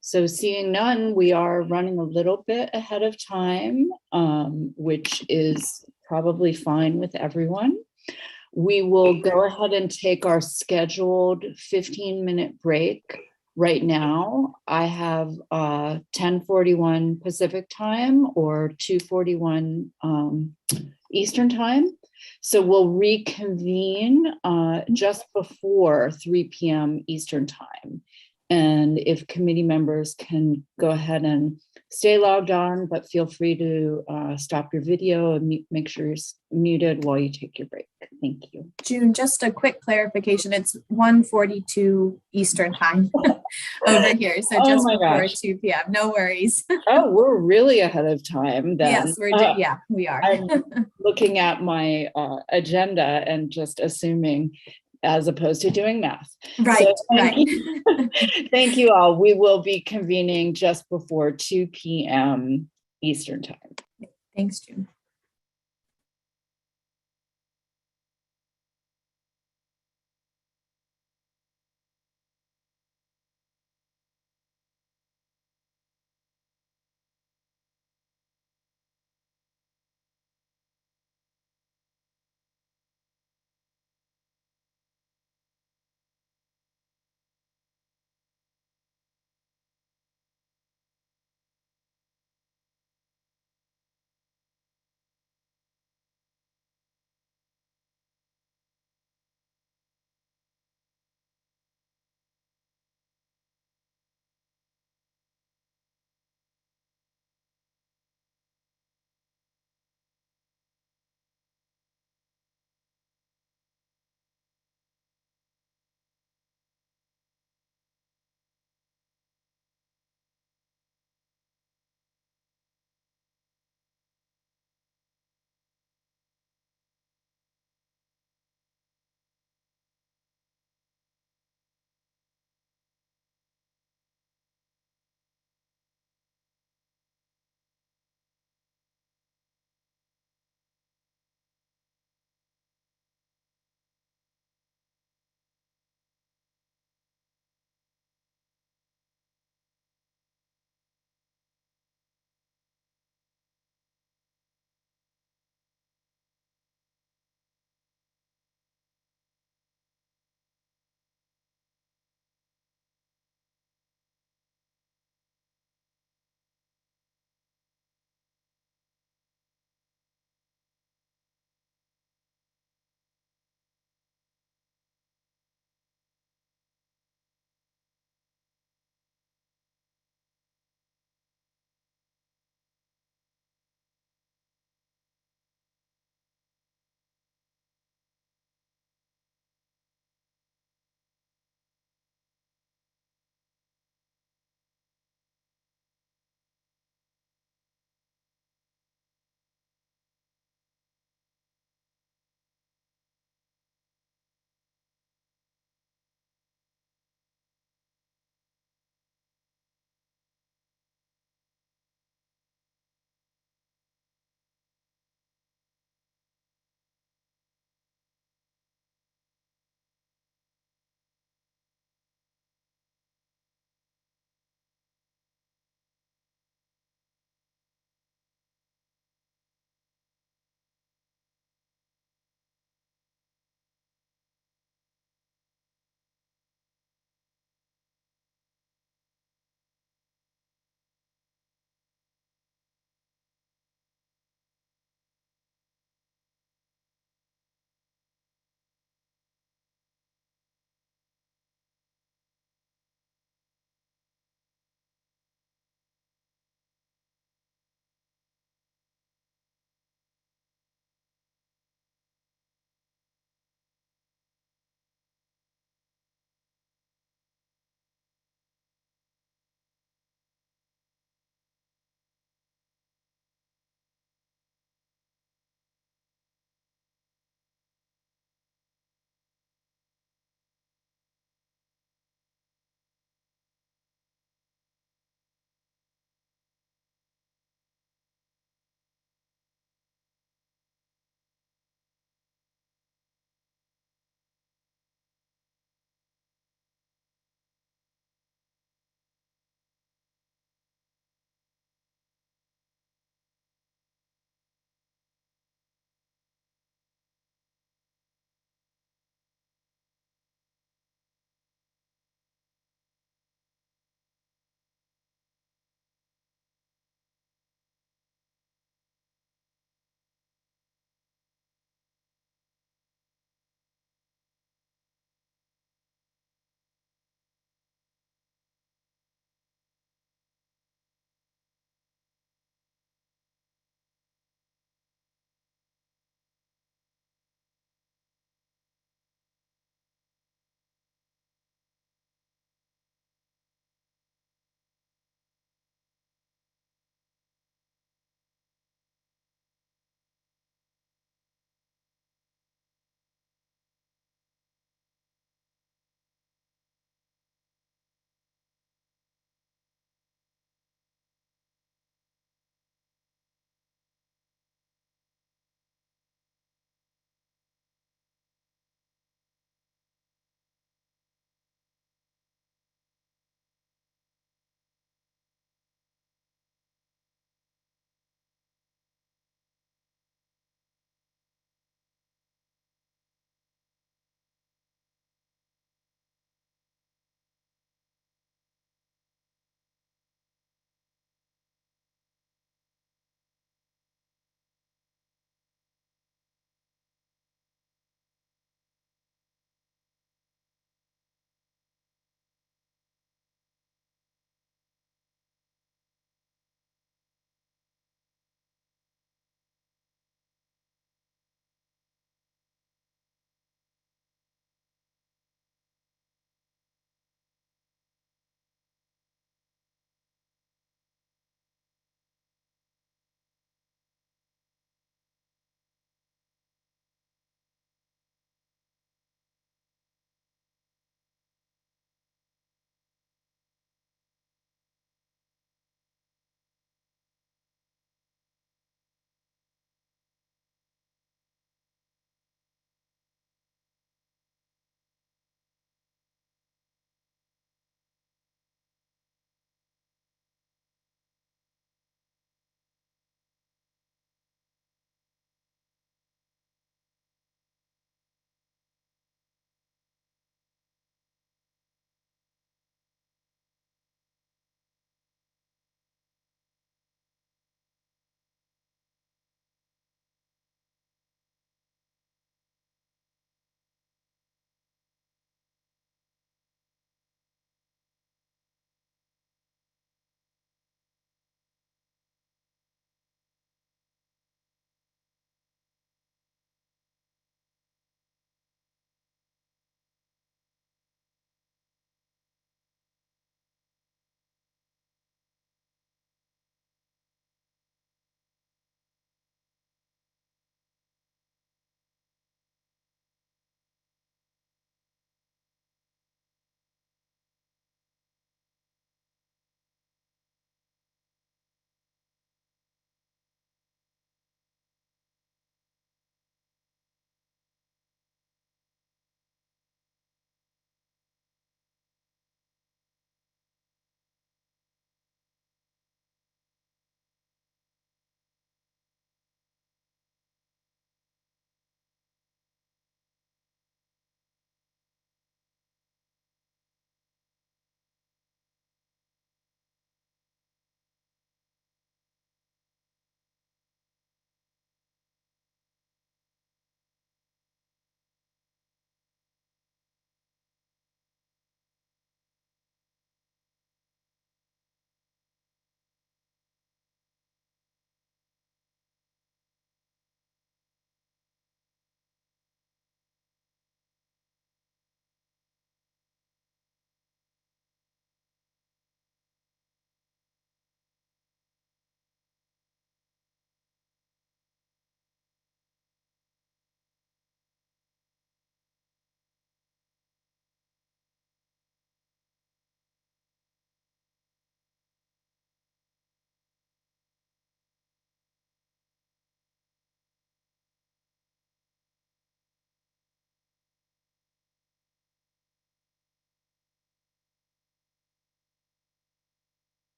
so seeing none, we are running a little bit ahead of time, which is probably fine with everyone. We will go ahead and take our scheduled 15-minute break right now. I have 10:41 Pacific time or 2:41 Eastern time. So we'll reconvene just before 3 p.m. Eastern time. And if committee members can go ahead and stay logged on, but feel free to stop your video and make sure you're muted while you take your break. Thank you. June, just a quick clarification. It's 1:42 Eastern time over here. So Oh just my before gosh. 2 p.m. No worries. Oh, we're really ahead of time then. Yes, yeah, we are. I'm looking at my agenda and just assuming as opposed to doing math. Right, thank you. Thank you all. We will be convening just before 2 p.m. Eastern time. Thanks, June.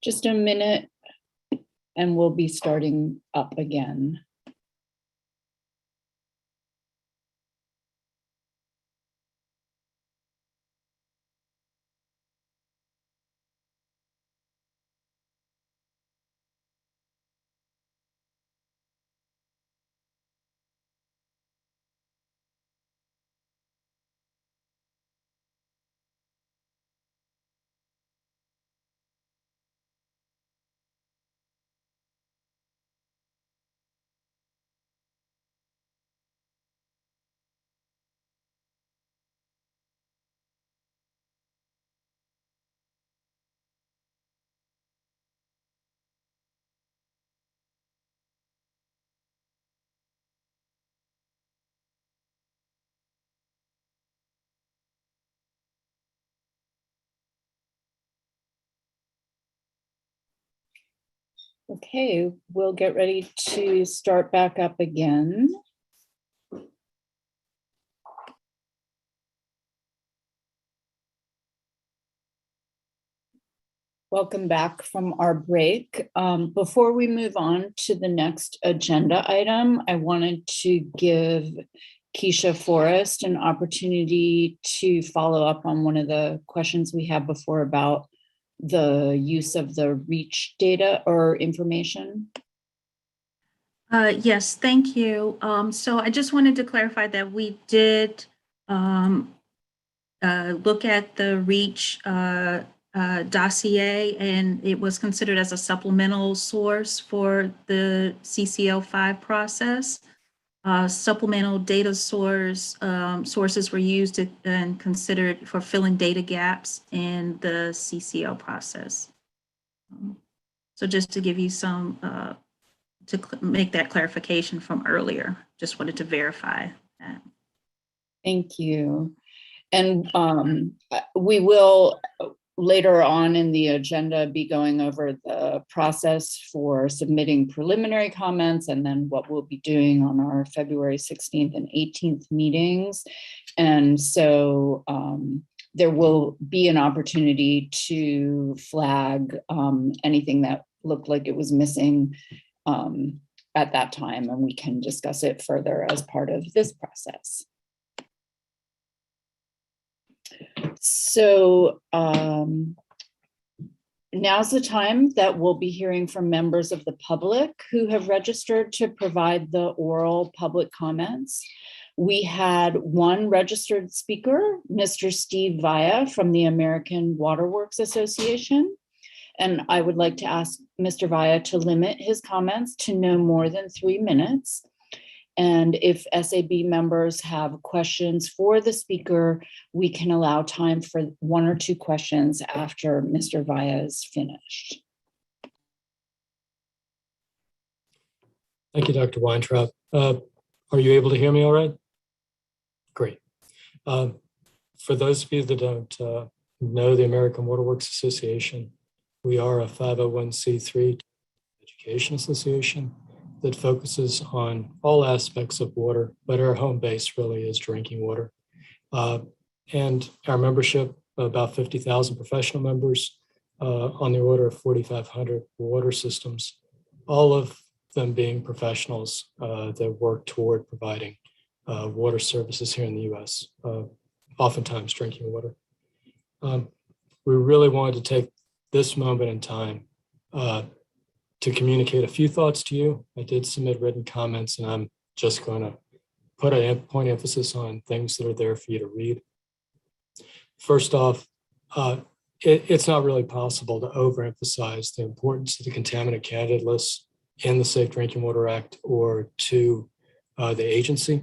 Just a minute and we'll be starting up again. Okay, we'll get ready to start back up again. Welcome back from our break. Before we move on to the next agenda item, I wanted to give Keisha Forrest an opportunity to follow up on one of the questions we had before about the use of the REACH data or information. Yes, thank you. So I just wanted to clarify that we did look at the REACH dossier, and it was considered as a supplemental source for the CCL5 process. Supplemental data sources were used and considered for filling data gaps in the CCL process. So just to give you some, to make that clarification from earlier, just wanted to verify that. Thank you. And we will later on in the agenda be going over the process for submitting preliminary comments and then what we'll be doing on our February 16th and 18th meetings. And so there will be an opportunity to flag anything that looked like it was missing at that time, and we can discuss it further as part of this process. So now's the time that we'll be hearing from members of the public who have registered to provide the oral public comments. We had one registered speaker, Mr. Steve Vaya from the American Waterworks Association. And I would like to ask Mr. Vaya to limit his comments to no more than 3 minutes. And if SAB members have questions for the speaker, we can allow time for 1 or 2 questions after Mr. Vaya is finished. Thank you, Dr. Weintraub. Are you able to hear me all right? Great. For those of you that don't know the American Waterworks Association, we are a 501c3 education association that focuses on all aspects of water, but our home base really is drinking water. And our membership, about 50,000 professional members, on the order of 4,500 water systems, all of them being professionals that work toward providing water services here in the US, oftentimes drinking water. We really wanted to take this moment in time to communicate a few thoughts to you. I did submit written comments, and I'm just going to put a point emphasis on things that are there for you to read. First off, it's not really possible to overemphasize the importance of the contaminant candidate lists in the Safe Drinking Water Act or to the agency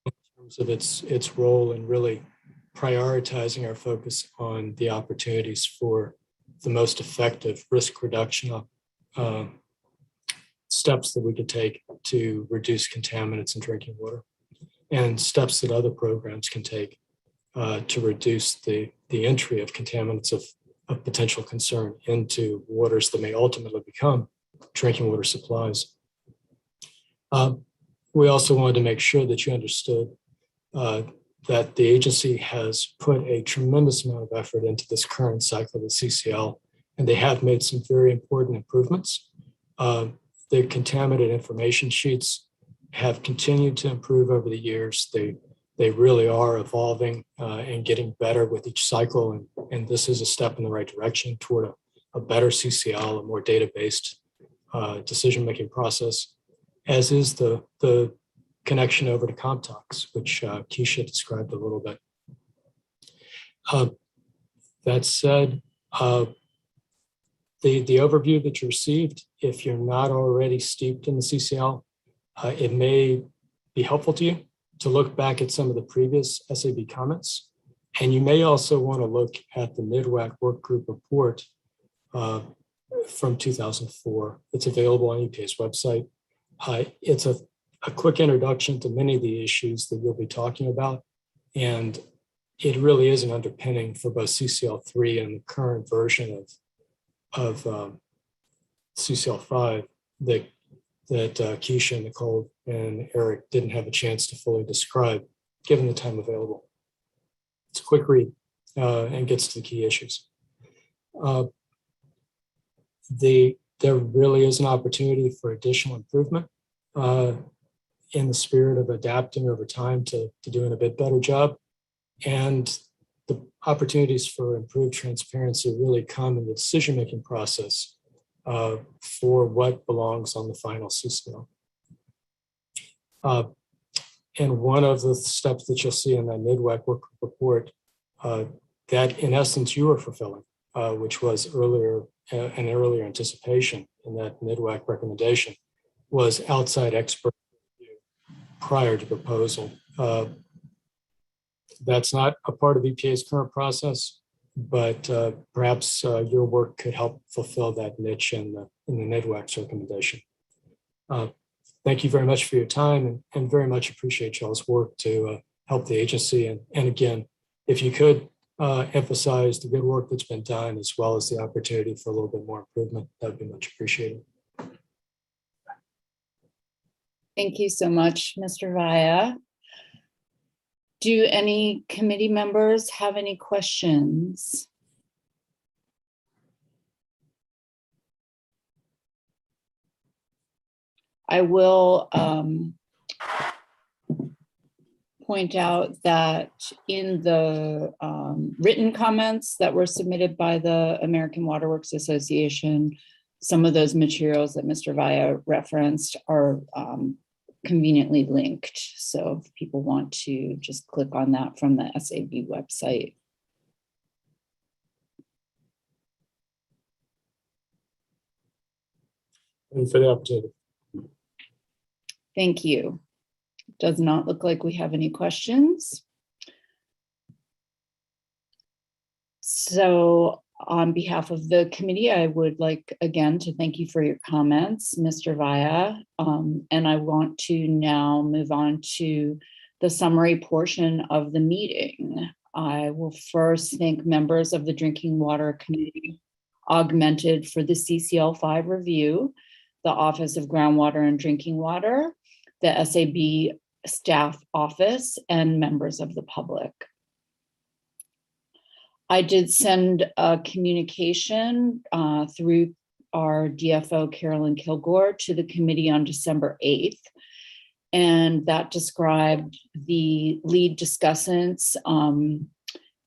in terms of its role in really prioritizing our focus on the opportunities for the most effective risk reduction steps that we could take to reduce contaminants in drinking water, and steps that other programs can take to reduce the entry of contaminants of potential concern into waters that may ultimately become drinking water supplies. We also wanted to make sure that you understood that the agency has put a tremendous amount of effort into this current cycle of the CCL, and they have made some very important improvements. The contaminant information sheets have continued to improve over the years. They really are evolving and getting better with each cycle, and this is a step in the right direction toward a better CCL, a more data-based decision-making process, as is the connection over to ComTox, which Keisha described a little bit. That said, the overview that you received, if you're not already steeped in the CCL, it may be helpful to you to look back at some of the previous SAB comments. And you may also want to look at the NIDWAC work group report from 2004. It's available on EPA's website. It's a quick introduction to many of the issues that you'll be talking about. And it really is an underpinning for both CCL3 and the current version of CCL5 that Keisha, Nicole, and Eric didn't have a chance to fully describe, given the time available. It's a quick read and gets to the key issues. There really is an opportunity for additional improvement in the spirit of adapting over time to doing a bit better job. And the opportunities for improved transparency really come in the decision-making process for what belongs on the final CCL. And one of the steps that you'll see in that NIDWAC work report that in essence you were fulfilling, which was an earlier anticipation in that NIDWAC recommendation, was outside expert review prior to proposal. That's not a part of EPA's current process, but perhaps your work could help fulfill that niche in the NIDWAC's recommendation. Thank you very much for your time, and very much appreciate y'all's work to help the agency. And again, if you could emphasize the good work that's been done, as well as the opportunity for a little bit more improvement, that would be much appreciated. Thank you so much, Mr. Vaya. Do any committee members have any questions? I will point out that in the written comments that were submitted by the American Water Works Association, some of those materials that Mr. Vaya referenced are conveniently linked. So if people want to just click on that from the SAB website. Thank you for the opportunity. Thank you. Does not look like we have any questions. So on behalf of the committee, I would like again to thank you for your comments, Mr. Vaya. And I want to now move on to the summary portion of the meeting. I will first thank members of the Drinking Water Committee augmented for the CCL5 review, the Office of Groundwater and Drinking Water, the SAB staff office, and members of the public. I did send a communication through our DFO, Carolyn Kilgore, to the committee on December 8th. And that described the lead discussants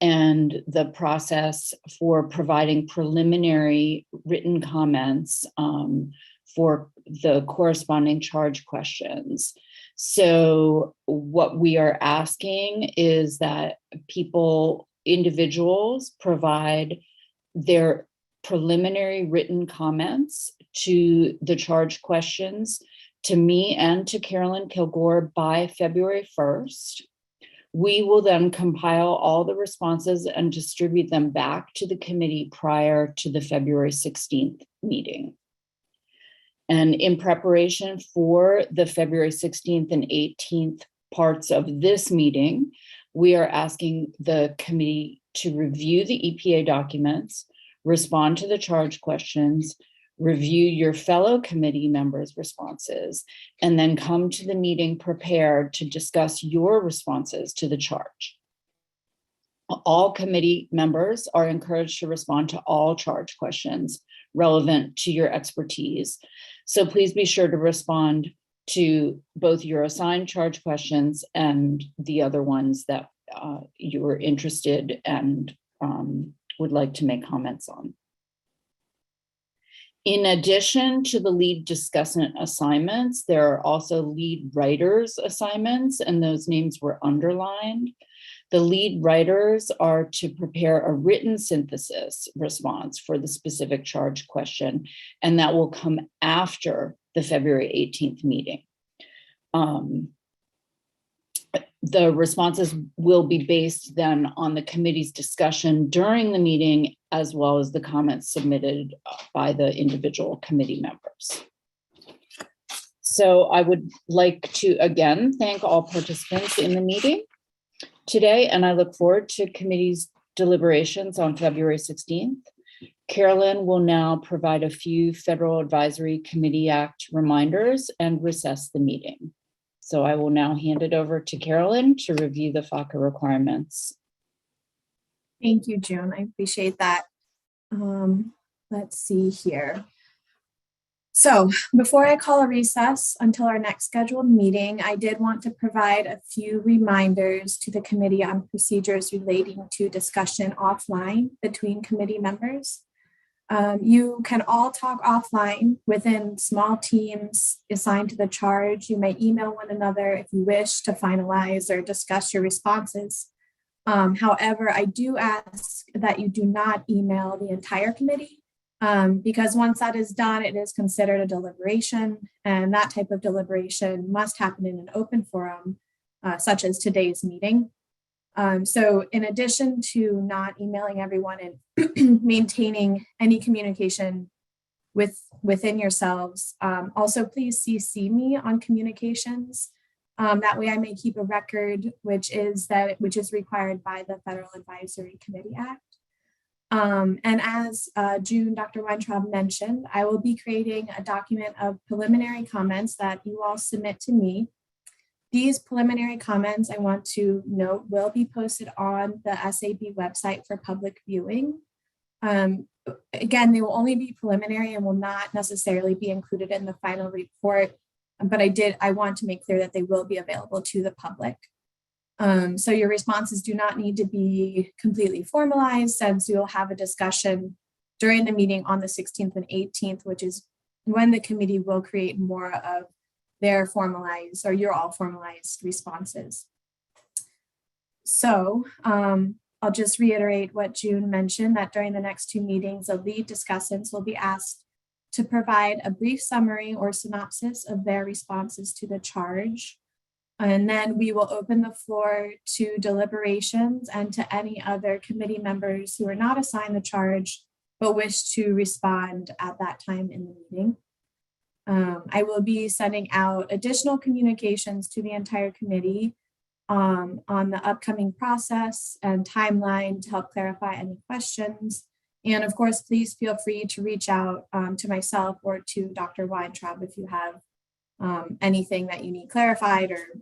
and the process for providing preliminary written comments for the corresponding charge questions. So what we are asking is that individuals provide their preliminary written comments to the charge questions to me and to Carolyn Kilgore by February 1st. We will then compile all the responses and distribute them back to the committee prior to the February 16th meeting. And in preparation for the February 16th and 18th parts of this meeting, we are asking the committee to review the EPA documents, respond to the charge questions, review your fellow committee members' responses, and then come to the meeting prepared to discuss your responses to the charge. All committee members are encouraged to respond to all charge questions relevant to your expertise. So please be sure to respond to both your assigned charge questions and the other ones that you are interested and would like to make comments on. In addition to the lead discussant assignments, there are also lead writers assignments, and those names were underlined. The lead writers are to prepare a written synthesis response for the specific charge question, and that will come after the February 18th meeting. The responses will be based then on the committee's discussion during the meeting, as well as the comments submitted by the individual committee members. So I would like to again thank all participants in the meeting today, and I look forward to committee's deliberations on February 16th. Carolyn will now provide a few Federal Advisory Committee Act reminders and recess the meeting. So I will now hand it over to Carolyn to review the FACA requirements. Thank you, June. I appreciate that. Let's see here. So before I call a recess until our next scheduled meeting, I did want to provide a few reminders to the committee on procedures relating to discussion offline between committee members. You can all talk offline within small teams assigned to the charge. You may email one another if you wish to finalize or discuss your responses. However, I do ask that you do not email the entire committee because once that is done, it is considered a deliberation, and that type of deliberation must happen in an open forum, such as today's meeting. So in addition to not emailing everyone and maintaining any communication within yourselves, also please CC me on communications. That way I may keep a record, which is required by the Federal Advisory Committee Act. And as June, Dr. Weintraub mentioned, I will be creating a document of preliminary comments that you all submit to me. These preliminary comments, I want to note, will be posted on the SAB website for public viewing. Again, they will only be preliminary and will not necessarily be included in the final report, but I want to make clear that they will be available to the public. So your responses do not need to be completely formalized, since you'll have a discussion during the meeting on the 16th and 18th, which is when the committee will create more of their formalized, or your all formalized responses. So I'll just reiterate what June mentioned, that during the next two meetings, the lead discussants will be asked to provide a brief summary or synopsis of their responses to the charge. And then we will open the floor to deliberations and to any other committee members who are not assigned the charge, but wish to respond at that time in the meeting. I will be sending out additional communications to the entire committee on the upcoming process and timeline to help clarify any questions. And of course, please feel free to reach out to myself or to Dr. Weintraub if you have anything that you need clarified or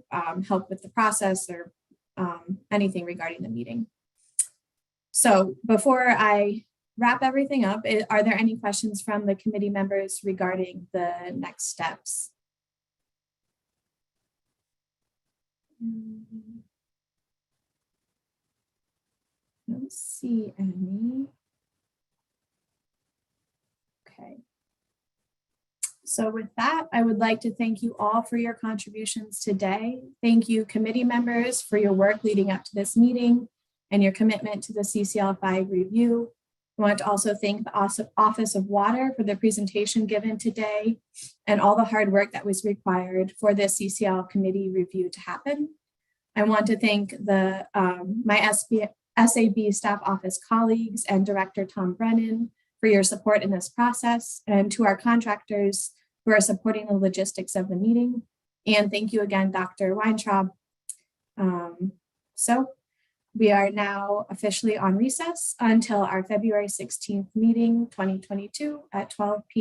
help with the process or anything regarding the meeting. So before I wrap everything up, are there any questions from the committee members regarding the next steps? Don't see any. Okay. So with that, I would like to thank you all for your contributions today. Thank you, committee members, for your work leading up to this meeting and your commitment to the CCL5 review. I want to also thank the Office of Water for the presentation given today and all the hard work that was required for this CCL committee review to happen. I want to thank my SAB staff office colleagues and Director Tom Brennan for your support in this process, and to our contractors who are supporting the logistics of the meeting. And thank you again, Dr. Weintraub. So we are now officially on recess until our February 16th meeting, 2022 at 12 p.m.